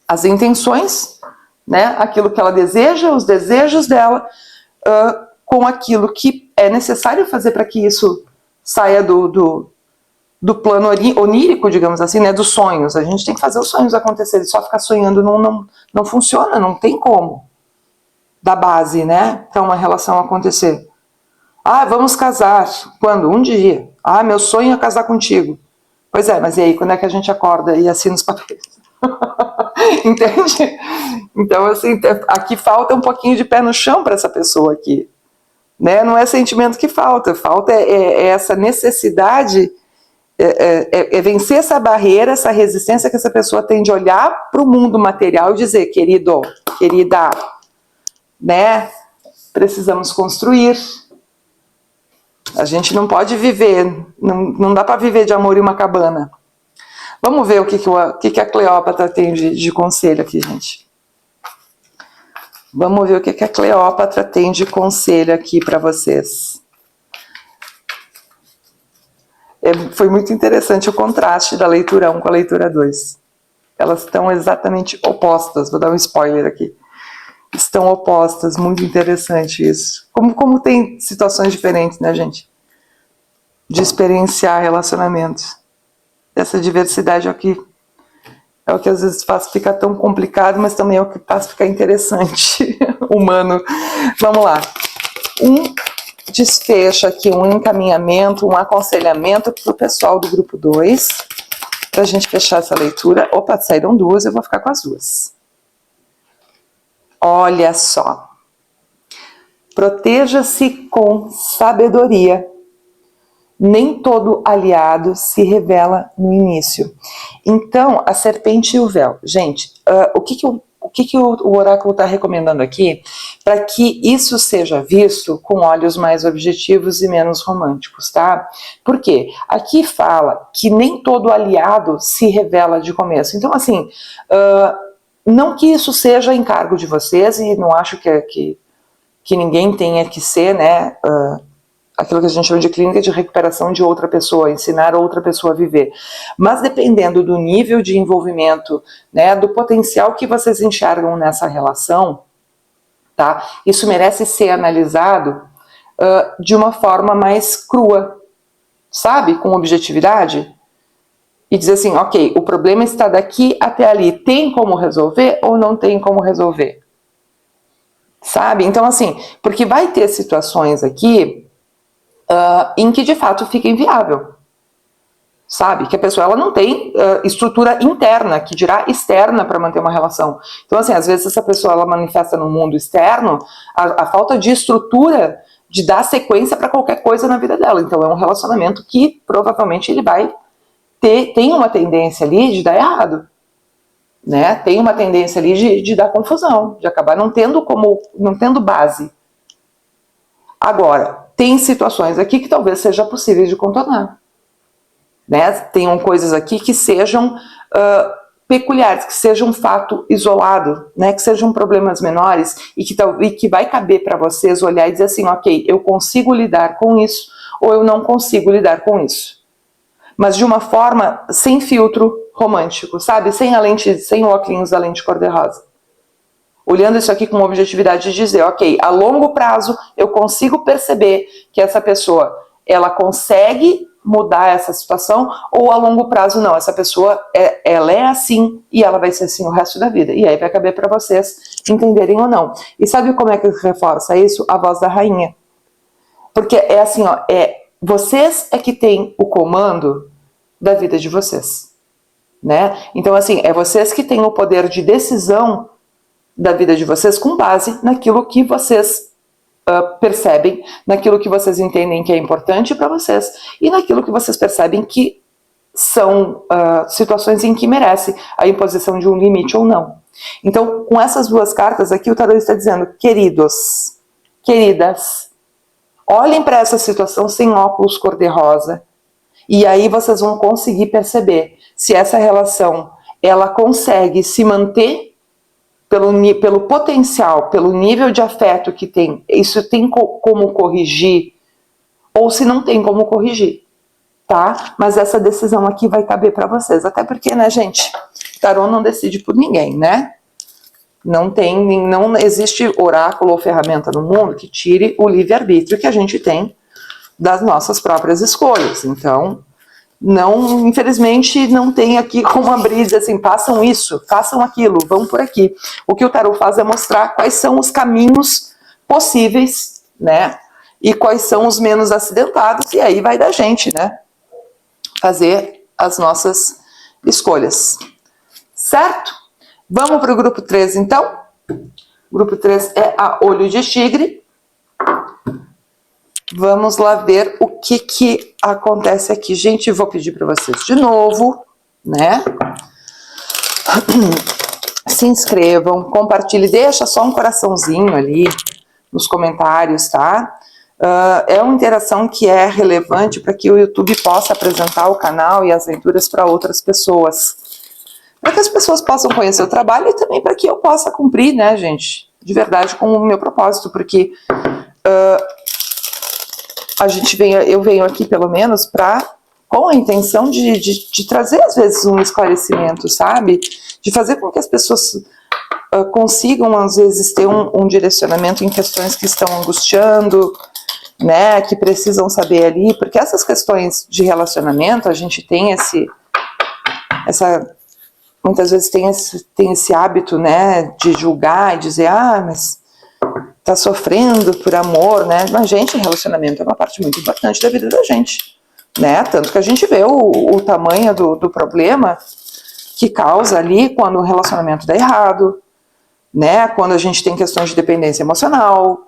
as intenções, né? Aquilo que ela deseja, os desejos dela, com aquilo que é necessário fazer para que isso saia do plano onírico, digamos assim, né, dos sonhos. A gente tem que fazer os sonhos acontecerem, só ficar sonhando não funciona, não tem como dar base, né, para uma relação acontecer. Vamos casar. Quando? Um dia. Meu sonho é casar contigo. Pois é, mas e aí, quando é que a gente acorda e assina os papéis? Entende? Então, assim, aqui falta um pouquinho de pé no chão para essa pessoa aqui, né? Não é sentimento que falta é essa necessidade, é vencer essa barreira, essa resistência que essa pessoa tem de olhar para o mundo material e dizer, querido, querida, né? Precisamos construir. A gente não pode viver, não dá para viver de amor em uma cabana. Vamos ver o que a Cleópatra tem de conselho aqui, gente. Vamos ver o que a Cleópatra tem de conselho aqui para vocês. Foi muito interessante o contraste da leitura 1 com a leitura 2. Elas estão exatamente opostas, vou dar um spoiler aqui. Estão opostas, muito interessante isso. Como tem situações diferentes, né, gente? De experienciar relacionamentos. Essa diversidade é o que às vezes faz ficar tão complicado, mas também é o que faz ficar interessante, humano. Vamos lá. Um desfecho aqui, um encaminhamento, um aconselhamento para o pessoal do grupo 2, para a gente fechar essa leitura. Opa, saíram duas, eu vou ficar com as duas. Olha só. Proteja-se com sabedoria. Nem todo aliado se revela no início. Então, a serpente e o véu. Gente, o que o oráculo está recomendando aqui para que isso seja visto com olhos mais objetivos e menos românticos, tá? Por quê? Aqui fala que nem todo aliado se revela de começo. Então, assim, não que isso seja encargo de vocês, e não acho que ninguém tenha que ser, né, aquilo que a gente chama de clínica de recuperação de outra pessoa, ensinar outra pessoa a viver. Mas dependendo do nível de envolvimento, né, do potencial que vocês enxergam nessa relação, tá? Isso merece ser analisado de uma forma mais crua, sabe? Com objetividade. E dizer assim, ok, o problema está daqui até ali. Tem como resolver ou não tem como resolver? Sabe? Então, assim, porque vai ter situações aqui em que de fato fica inviável, sabe? Que a pessoa ela não tem estrutura interna, que dirá externa, para manter uma relação. Então, assim, às vezes essa pessoa ela manifesta no mundo externo a falta de estrutura de dar sequência para qualquer coisa na vida dela. Então, é um relacionamento que provavelmente ele vai tem uma tendência ali de dar errado, né? Tem uma tendência ali de dar confusão, de acabar não tendo base. Agora, tem situações aqui que talvez seja possível de contornar, né? Tenham coisas aqui que sejam peculiares, que sejam um fato isolado, né? Que sejam problemas menores e que vai caber para vocês olhar e dizer assim, ok, eu consigo lidar com isso ou eu não consigo lidar com isso. Mas de uma forma sem filtro romântico, sabe? Sem o óculos da lente cor-de-rosa. Olhando isso aqui com objetividade de dizer, ok, a longo prazo eu consigo perceber que essa pessoa, ela consegue mudar essa situação, ou a longo prazo não, essa pessoa, ela é assim e ela vai ser assim o resto da vida. E aí vai caber para vocês entenderem ou não. E sabe como é que reforça isso? A voz da rainha. Porque é assim, ó, vocês é que têm o comando da vida de vocês, né? Então, assim, é vocês que têm o poder de decisão da vida de vocês com base naquilo que vocês percebem, naquilo que vocês entendem que é importante para vocês e naquilo que vocês percebem que são situações em que merece a imposição de um limite ou não. Então, com essas duas cartas aqui, o tarô está dizendo, queridos, queridas, olhem para essa situação sem óculos cor-de-rosa e aí vocês vão conseguir perceber se essa relação ela consegue se manter pelo potencial, pelo nível de afeto que tem, isso tem como corrigir, ou se não tem como corrigir, tá? Mas essa decisão aqui vai caber para vocês, até porque, né, gente, tarô não decide por ninguém, né? Não existe oráculo ou ferramenta no mundo que tire o livre-arbítrio que a gente tem das nossas próprias escolhas. Então, não, infelizmente, não tem aqui como abrir e dizer assim, façam isso, façam aquilo, vão por aqui. O que o tarô faz é mostrar quais são os caminhos possíveis, né? E quais são os menos acidentados, e aí vai da gente, né? Fazer as nossas escolhas. Certo? Vamos para o grupo 3, então? O grupo 3 é a Olho de Tigre. Vamos lá ver o que acontece aqui. Gente, vou pedir para vocês de novo, né? Se inscrevam, compartilhem, deixa só um coraçãozinho ali nos comentários, tá? É uma interação que é relevante para que o YouTube possa apresentar o canal e as leituras para outras pessoas. Para que as pessoas possam conhecer o trabalho e também para que eu possa cumprir, né, gente, de verdade com o meu propósito, porque eu venho aqui pelo menos com a intenção de trazer às vezes um esclarecimento, sabe? De fazer com que as pessoas consigam às vezes ter um direcionamento em questões que estão angustiando, né, que precisam saber ali, porque essas questões de relacionamento, a gente tem muitas vezes tem esse hábito, né, de julgar e dizer, mas tá sofrendo por amor, né, mas gente, relacionamento é uma parte muito importante da vida da gente, né, tanto que a gente vê o tamanho do problema que causa ali quando o relacionamento dá errado, né, quando a gente tem questões de dependência emocional,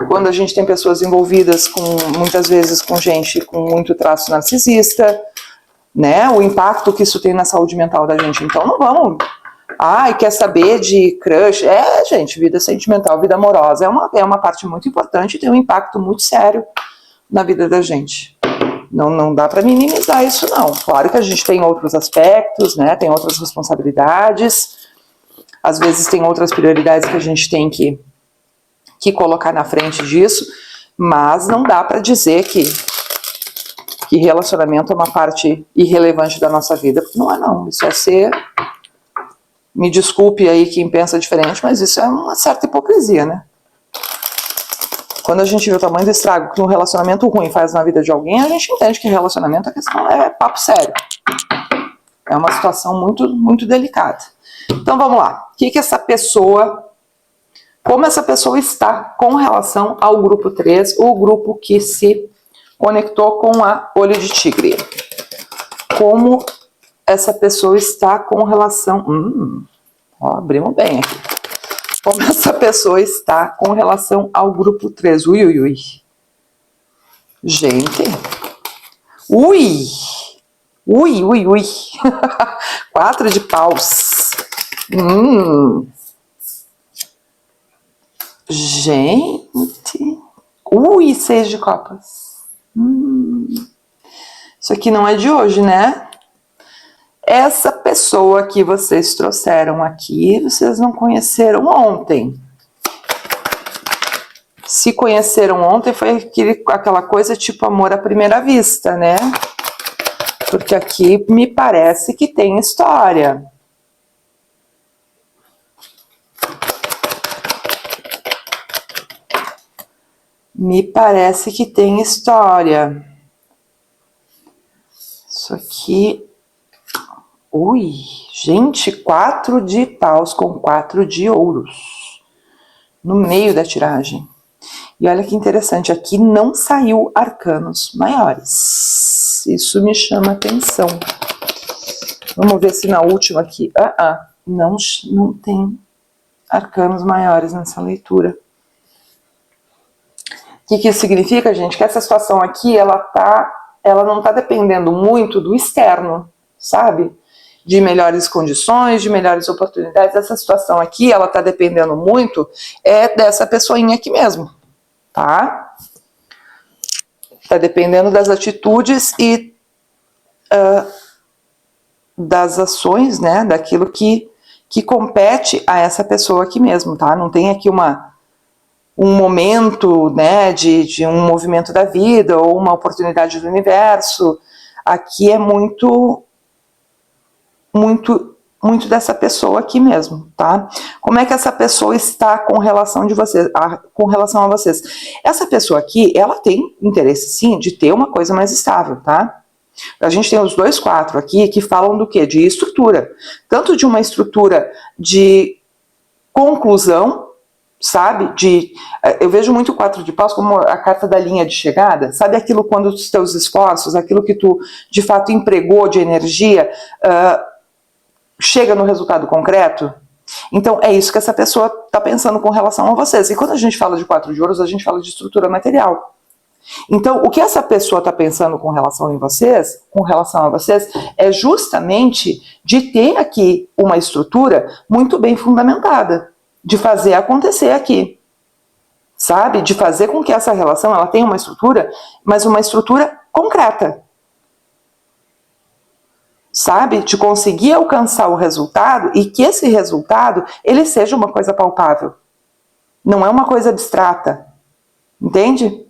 quando a gente tem pessoas envolvidas muitas vezes com gente com muito traço narcisista, né, o impacto que isso tem na saúde mental da gente. Então não vamos, quer saber de crush, gente, vida sentimental, vida amorosa, é uma parte muito importante e tem um impacto muito sério na vida da gente. Não dá para minimizar isso não. Claro que a gente tem outros aspectos, né, tem outras responsabilidades, às vezes tem outras prioridades que a gente tem que colocar na frente disso, mas não dá para dizer que relacionamento é uma parte irrelevante da nossa vida, porque não é não, isso me desculpe aí quem pensa diferente, mas isso é uma certa hipocrisia, né? Quando a gente vê o tamanho do estrago que um relacionamento ruim faz na vida de alguém, a gente entende que relacionamento, a questão é papo sério. É uma situação muito, muito delicada. Então vamos lá, como essa pessoa está com relação ao grupo 3, o grupo que se conectou com a Olho de Tigre. Como essa pessoa está com relação... abrimos bem aqui. Como essa pessoa está com relação ao grupo 3. Ui. Gente. Ui. 4 de paus. Gente. 6 de copas. Isso aqui não é de hoje, né? Essa pessoa que vocês trouxeram aqui, vocês não conheceram ontem. Se conheceram ontem, foi aquela coisa tipo amor à primeira vista, né? Porque aqui me parece que tem história. Me parece que tem história. Isso aqui... gente, 4 de paus com 4 de ouros. No meio da tiragem. E olha que interessante, aqui não saiu arcanos maiores. Isso me chama atenção. Vamos ver se na última aqui... não tem arcanos maiores nessa leitura. O que isso significa, gente? Que essa situação aqui, ela não está dependendo muito do externo, sabe? De melhores condições, de melhores oportunidades. Essa situação aqui, ela está dependendo muito dessa pessoinha aqui mesmo, tá? Está dependendo das atitudes e das ações, né? Daquilo que compete a essa pessoa aqui mesmo, tá? Não tem aqui um momento, né, de um movimento da vida ou uma oportunidade do universo. Aqui é muito dessa pessoa aqui mesmo, tá? Como é que essa pessoa está com relação a vocês? Essa pessoa aqui, ela tem interesse sim de ter uma coisa mais estável, tá? A gente tem os 2 4 aqui que falam do quê? De estrutura. Tanto de uma estrutura de conclusão, sabe? Eu vejo muito o 4 de paus como a carta da linha de chegada, sabe aquilo quando os teus esforços, aquilo que tu de fato empregou de energia, chega no resultado concreto? Então é isso que essa pessoa está pensando com relação a vocês. E quando a gente fala de 4 de ouros, a gente fala de estrutura material. Então o que essa pessoa está pensando com relação a vocês, é justamente de ter aqui uma estrutura muito bem fundamentada, de fazer acontecer aqui. sabe? De fazer com que essa relação ela tenha uma estrutura, mas uma estrutura concreta, sabe? De conseguir alcançar o resultado e que esse resultado ele seja uma coisa palpável, não é uma coisa abstrata, entende?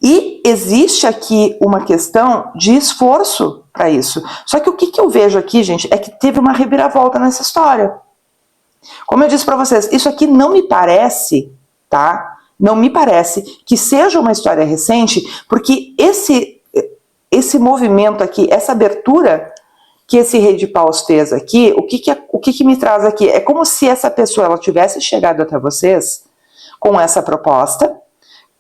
E existe aqui uma questão de esforço para isso. Só que o que eu vejo aqui, gente, é que teve uma reviravolta nessa história. Como eu disse para vocês, isso aqui não me parece, tá? Não me parece que seja uma história recente, porque esse movimento aqui, essa abertura que esse rei de paus fez aqui, o que me traz aqui? É como se essa pessoa ela tivesse chegado até vocês com essa proposta,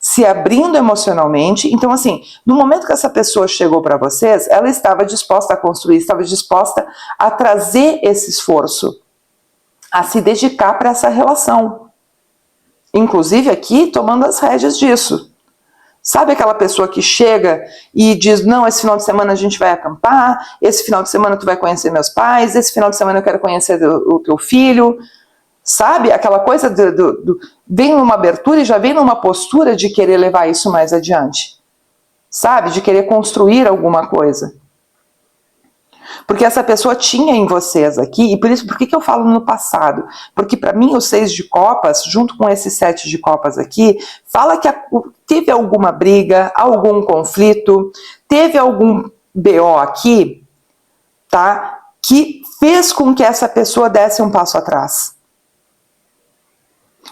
se abrindo emocionalmente. Então, assim, no momento que essa pessoa chegou para vocês, ela estava disposta a construir, estava disposta a trazer esse esforço, a se dedicar para essa relação. Inclusive aqui, tomando as rédeas disso. Sabe aquela pessoa que chega e diz, não, esse final de semana a gente vai acampar, esse final de semana tu vai conhecer meus pais, esse final de semana eu quero conhecer o teu filho. Sabe, aquela coisa vem numa abertura e já vem numa postura de querer levar isso mais adiante. Sabe, de querer construir alguma coisa. Porque essa pessoa tinha em vocês aqui, e por isso, por que eu falo no passado? Porque para mim o 6 de copas, junto com esse 7 de copas aqui, fala que teve alguma briga, algum conflito, teve algum BO aqui, tá? Que fez com que essa pessoa desse um passo atrás.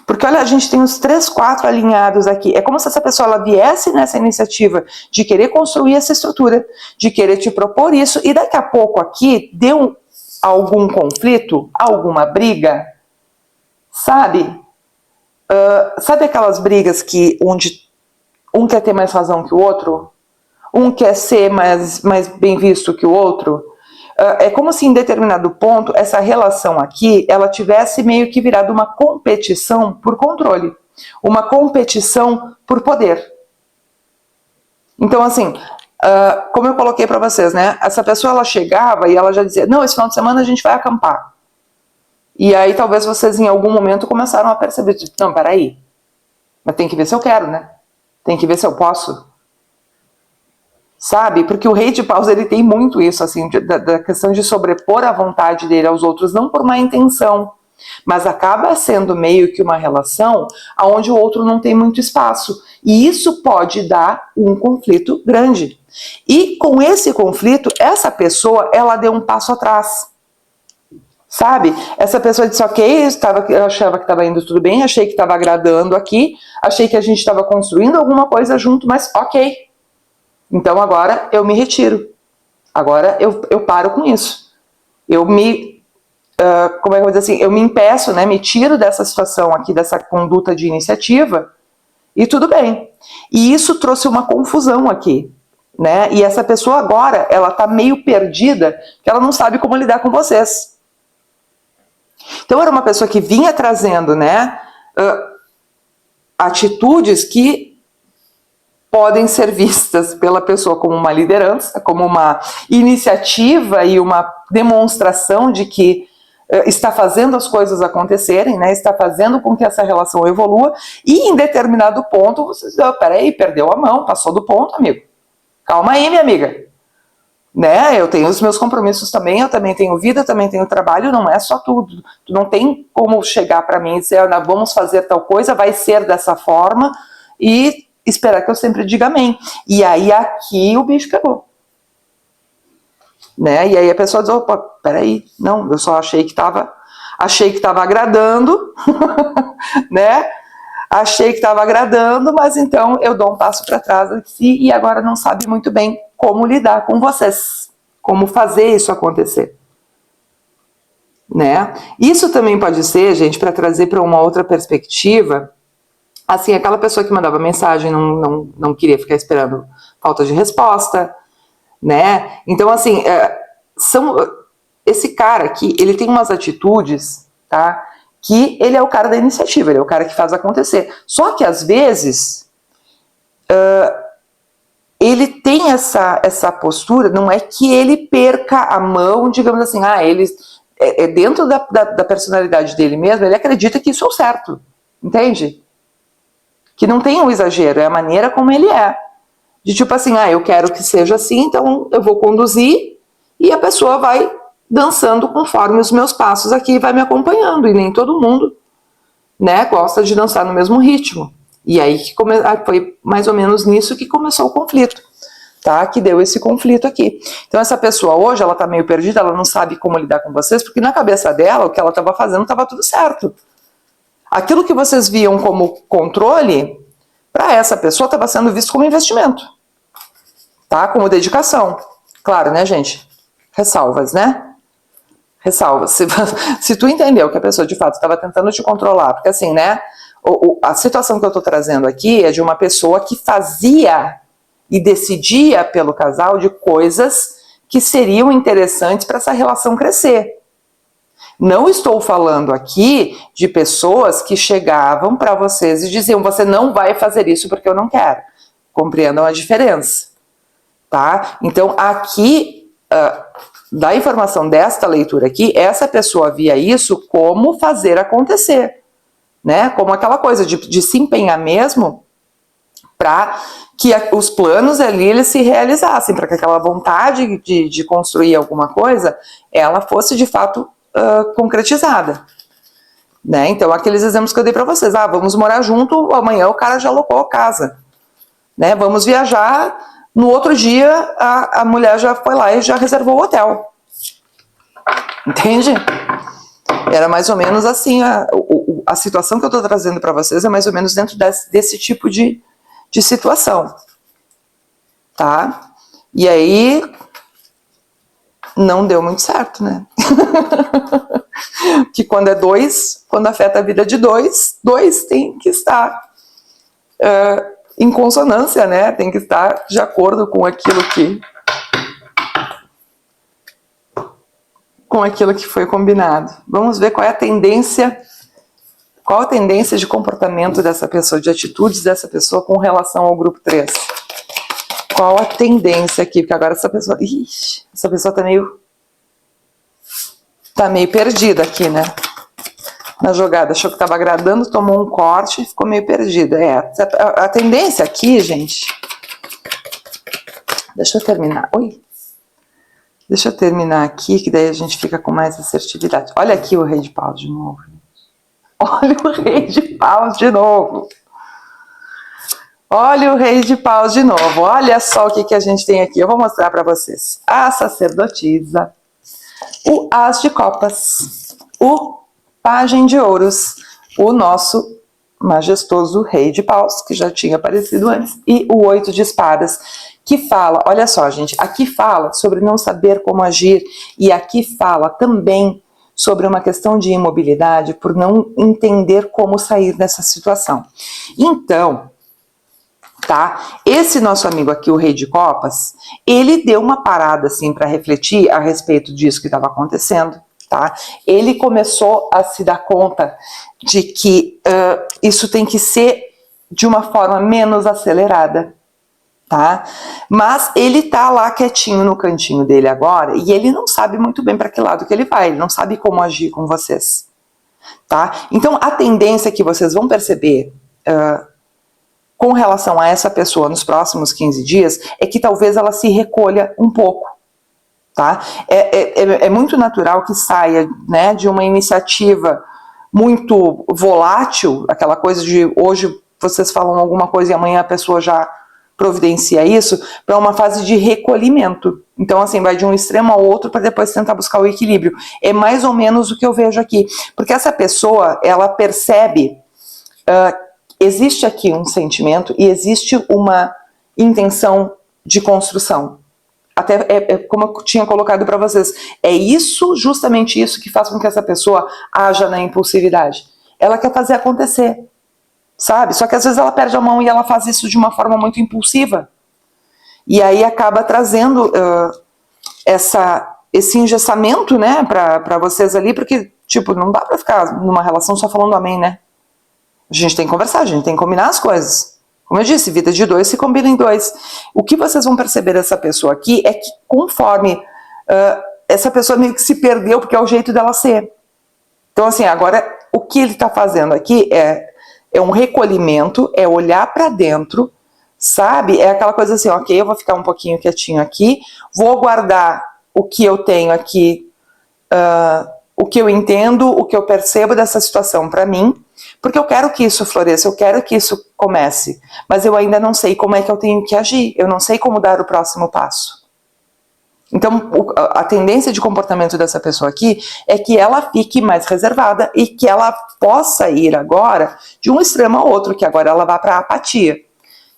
Porque olha, a gente tem os 3, 4 alinhados aqui. É como se essa pessoa ela viesse nessa iniciativa de querer construir essa estrutura, de querer te propor isso, e daqui a pouco aqui deu algum conflito, alguma briga, sabe? Sabe aquelas brigas onde um quer ter mais razão que o outro? Um quer ser mais bem visto que o outro? É como se em determinado ponto essa relação aqui ela tivesse meio que virado uma competição por controle, uma competição por poder. Então assim, como eu coloquei para vocês, né? Essa pessoa ela chegava e ela já dizia, não, esse final de semana a gente vai acampar. E aí talvez vocês em algum momento começaram a perceber, não, peraí, mas tem que ver se eu quero, né? Tem que ver se eu posso. Sabe? Porque o rei de paus, ele tem muito isso, assim, da questão de sobrepor a vontade dele aos outros, não por má intenção, mas acaba sendo meio que uma relação onde o outro não tem muito espaço. E isso pode dar um conflito grande. E com esse conflito, essa pessoa, ela deu um passo atrás. Sabe? Essa pessoa disse, ok, eu achava que estava indo tudo bem, achei que estava agradando aqui, achei que a gente estava construindo alguma coisa junto, mas ok. Então agora eu me retiro, agora eu paro com isso, eu me, como é que eu vou dizer assim, eu me impeço, né, me tiro dessa situação aqui, dessa conduta de iniciativa, e tudo bem. E isso trouxe uma confusão aqui, né, e essa pessoa agora, ela tá meio perdida, que ela não sabe como lidar com vocês. Então era uma pessoa que vinha trazendo, né, atitudes que podem ser vistas pela pessoa como uma liderança, como uma iniciativa e uma demonstração de que está fazendo as coisas acontecerem, né? Está fazendo com que essa relação evolua, e em determinado ponto você diz, peraí, perdeu a mão, passou do ponto, amigo. Calma aí, minha amiga. Né? Eu tenho os meus compromissos também, eu também tenho vida, eu também tenho trabalho, não é só tudo. Tu não tem como chegar para mim e dizer, vamos fazer tal coisa, vai ser dessa forma, e esperar que eu sempre diga amém. E aí aqui o bicho pegou. Né? E aí a pessoa diz, opa, peraí, não, eu só achei que estava agradando, né? Achei que estava agradando, mas então eu dou um passo para trás aqui e agora não sabe muito bem como lidar com vocês, como fazer isso acontecer. Né? Isso também pode ser, gente, para trazer para uma outra perspectiva, assim, aquela pessoa que mandava mensagem não queria ficar esperando falta de resposta, né? Então, assim, esse cara aqui, ele tem umas atitudes, tá? Que ele é o cara da iniciativa, ele é o cara que faz acontecer. Só que, às vezes, ele tem essa postura, não é que ele perca a mão, digamos assim, ele dentro da personalidade dele mesmo, ele acredita que isso é o certo, entende? que não tem um exagero, é a maneira como ele é. De tipo assim, eu quero que seja assim, então eu vou conduzir e a pessoa vai dançando conforme os meus passos aqui e vai me acompanhando. E nem todo mundo, né, gosta de dançar no mesmo ritmo. E aí foi mais ou menos nisso que começou o conflito, tá? Que deu esse conflito aqui. Então essa pessoa hoje, ela tá meio perdida, ela não sabe como lidar com vocês, porque na cabeça dela, o que ela estava fazendo estava tudo certo. Aquilo que vocês viam como controle, para essa pessoa estava sendo visto como investimento, tá? Como dedicação. Claro, né, gente? Ressalvas, né? Ressalvas. Se tu entendeu que a pessoa de fato estava tentando te controlar, porque assim, né? A situação que eu estou trazendo aqui é de uma pessoa que fazia e decidia pelo casal de coisas que seriam interessantes para essa relação crescer. Não estou falando aqui de pessoas que chegavam para vocês e diziam, você não vai fazer isso porque eu não quero. Compreendam a diferença, tá? Então, aqui, da informação desta leitura aqui, essa pessoa via isso como fazer acontecer, né? Como aquela coisa de se empenhar mesmo para que os planos ali eles se realizassem, para que aquela vontade de construir alguma coisa, ela fosse de fato concretizada, né? Então aqueles exemplos que eu dei para vocês, vamos morar junto, amanhã o cara já alocou a casa, né? Vamos viajar, no outro dia a mulher já foi lá e já reservou o hotel, entende? Era mais ou menos assim, a situação que eu estou trazendo para vocês é mais ou menos dentro desse tipo de situação, tá? E aí não deu muito certo, né? Que quando é dois, quando afeta a vida de dois tem que estar em consonância, né? Tem que estar de acordo com aquilo que foi combinado. Vamos ver qual é a tendência de comportamento dessa pessoa, de atitudes dessa pessoa com relação ao grupo 3. Qual a tendência aqui? Porque agora essa pessoa tá meio perdida aqui, né? Na jogada, achou que estava agradando, tomou um corte e ficou meio perdida. A tendência aqui, gente... Deixa eu terminar. Deixa eu terminar aqui, que daí a gente fica com mais assertividade. Olha aqui o rei de paus de novo. Olha o rei de paus de novo. Olha o rei de paus de novo. Olha só o que a gente tem aqui. Eu vou mostrar para vocês. A sacerdotisa, o as de copas, o pajem de ouros, o nosso majestoso rei de paus, que já tinha aparecido antes, e o 8 de espadas, que fala, olha só, gente, aqui fala sobre não saber como agir, e aqui fala também sobre uma questão de imobilidade, por não entender como sair dessa situação. Então, tá? Esse nosso amigo aqui, o rei de copas, ele deu uma parada assim para refletir a respeito disso que estava acontecendo, tá? Ele começou a se dar conta de que isso tem que ser de uma forma menos acelerada, tá? Mas ele tá lá quietinho no cantinho dele agora e ele não sabe muito bem para que lado que ele vai, ele não sabe como agir com vocês, tá? Então a tendência que vocês vão perceber com relação a essa pessoa nos próximos 15 dias é que talvez ela se recolha um pouco, tá? É muito natural que saia, né, de uma iniciativa muito volátil, aquela coisa de hoje vocês falam alguma coisa e amanhã a pessoa já providencia isso, para uma fase de recolhimento. Então, assim, vai de um extremo ao outro para depois tentar buscar o equilíbrio. É mais ou menos o que eu vejo aqui. Porque essa pessoa, ela percebe... existe aqui um sentimento e existe uma intenção de construção. Até como eu tinha colocado para vocês, é isso, justamente isso, que faz com que essa pessoa haja na impulsividade. Ela quer fazer acontecer, sabe? Só que às vezes ela perde a mão e ela faz isso de uma forma muito impulsiva. E aí acaba trazendo esse engessamento, né, para vocês ali, porque, tipo, não dá para ficar numa relação só falando amém, né? A gente tem que conversar, a gente tem que combinar as coisas. Como eu disse, vida de dois se combina em dois. O que vocês vão perceber dessa pessoa aqui é que conforme essa pessoa meio que se perdeu, porque é o jeito dela ser. Então, assim, agora o que ele está fazendo aqui é é um recolhimento, é olhar para dentro, sabe? É aquela coisa assim, ok, eu vou ficar um pouquinho quietinho aqui, vou guardar o que eu tenho aqui, o que eu entendo, o que eu percebo dessa situação para mim, porque eu quero que isso floresça, eu quero que isso comece, mas eu ainda não sei como é que eu tenho que agir, eu não sei como dar o próximo passo. Então, a tendência de comportamento dessa pessoa aqui é que ela fique mais reservada e que ela possa ir agora de um extremo ao outro, que agora ela vá para a apatia,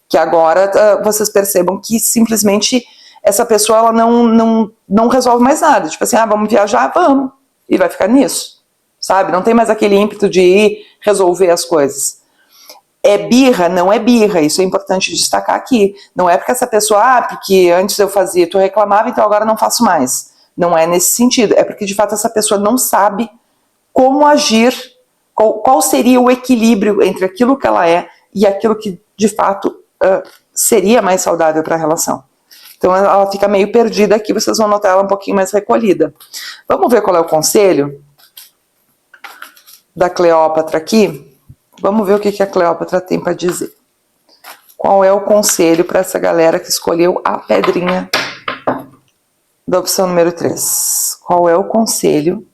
que agora vocês percebam que simplesmente essa pessoa ela não resolve mais nada, tipo assim, vamos viajar, vamos, e vai ficar nisso, sabe? Não tem mais aquele ímpeto de ir resolver as coisas. É birra? Não é birra, isso é importante destacar aqui. Não é porque essa pessoa, porque antes eu fazia, tu reclamava, então agora não faço mais. Não é nesse sentido, é porque de fato essa pessoa não sabe como agir, qual seria o equilíbrio entre aquilo que ela é e aquilo que de fato seria mais saudável para a relação. Então ela fica meio perdida aqui, vocês vão notar ela um pouquinho mais recolhida. Vamos ver qual é o conselho da Cleópatra aqui? Vamos ver o que a Cleópatra tem para dizer. Qual é o conselho para essa galera que escolheu a pedrinha da opção número 3? Qual é o conselho?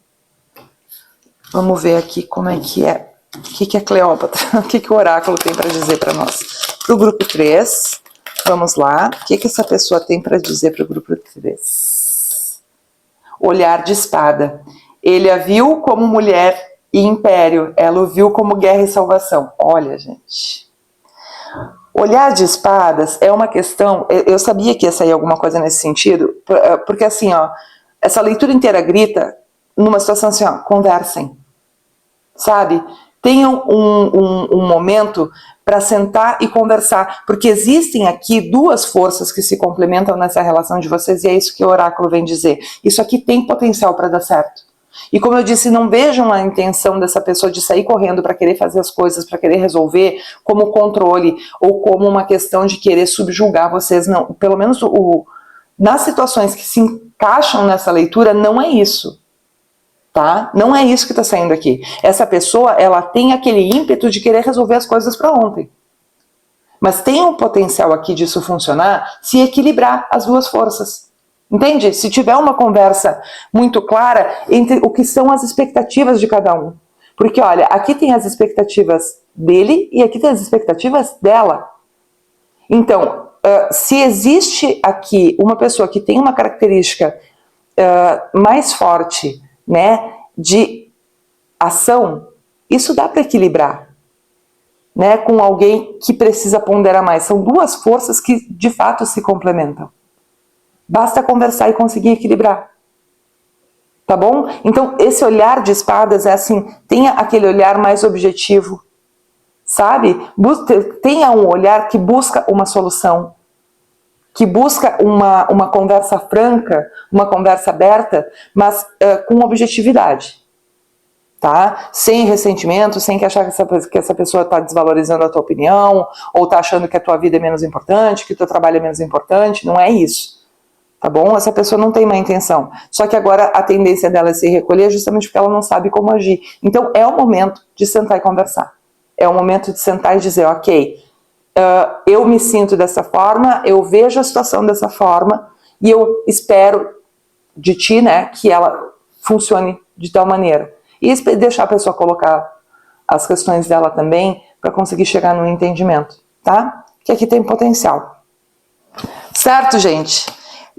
Vamos ver aqui como é que é. O que a Cleópatra, o que o oráculo tem para dizer para nós? Para o grupo 3, vamos lá. O que essa pessoa tem para dizer para o grupo 3? Olhar de espada. Ele a viu como mulher e império, ela o viu como guerra e salvação. Olha, gente. Olhar de espadas é uma questão, eu sabia que ia sair alguma coisa nesse sentido, porque assim, ó, essa leitura inteira grita numa situação assim, ó, conversem, sabe? Tenham um momento para sentar e conversar, porque existem aqui duas forças que se complementam nessa relação de vocês, e é isso que o oráculo vem dizer. Isso aqui tem potencial para dar certo. E como eu disse, não vejam a intenção dessa pessoa de sair correndo para querer fazer as coisas, para querer resolver, como controle ou como uma questão de querer subjugar vocês. Não, pelo menos nas situações que se encaixam nessa leitura, não é isso. Tá? Não é isso que está saindo aqui. Essa pessoa, ela tem aquele ímpeto de querer resolver as coisas para ontem. Mas tem um potencial aqui disso funcionar se equilibrar as duas forças. Entende? Se tiver uma conversa muito clara entre o que são as expectativas de cada um. Porque, olha, aqui tem as expectativas dele e aqui tem as expectativas dela. Então, se existe aqui uma pessoa que tem uma característica mais forte, né, de ação, isso dá para equilibrar, né, com alguém que precisa ponderar mais. São duas forças que, de fato, se complementam. Basta conversar e conseguir equilibrar. Tá bom? Então, esse olhar de espadas é assim, tenha aquele olhar mais objetivo, sabe? Tenha um olhar que busca uma solução, que busca uma conversa franca, uma conversa aberta, mas com objetividade. Tá? Sem ressentimento, sem que achar que essa pessoa está desvalorizando a tua opinião, ou está achando que a tua vida é menos importante, que o teu trabalho é menos importante, não é isso. Tá bom? Essa pessoa não tem má intenção. Só que agora a tendência dela é se recolher justamente porque ela não sabe como agir. Então é o momento de sentar e conversar. É o momento de sentar e dizer, ok, eu me sinto dessa forma, eu vejo a situação dessa forma e eu espero de ti, né, que ela funcione de tal maneira. E deixar a pessoa colocar as questões dela também para conseguir chegar no entendimento, tá? Que aqui tem potencial. Certo, gente?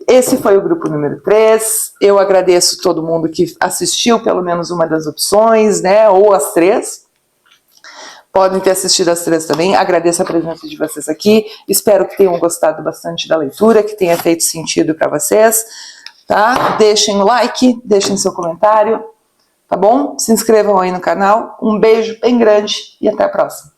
Esse foi o grupo número 3. Eu agradeço todo mundo que assistiu pelo menos uma das opções, né? Ou as 3. Podem ter assistido as 3 também. Agradeço a presença de vocês aqui. Espero que tenham gostado bastante da leitura, que tenha feito sentido para vocês. Tá? Deixem o like, deixem seu comentário. Tá bom? Se inscrevam aí no canal. Um beijo bem grande e até a próxima.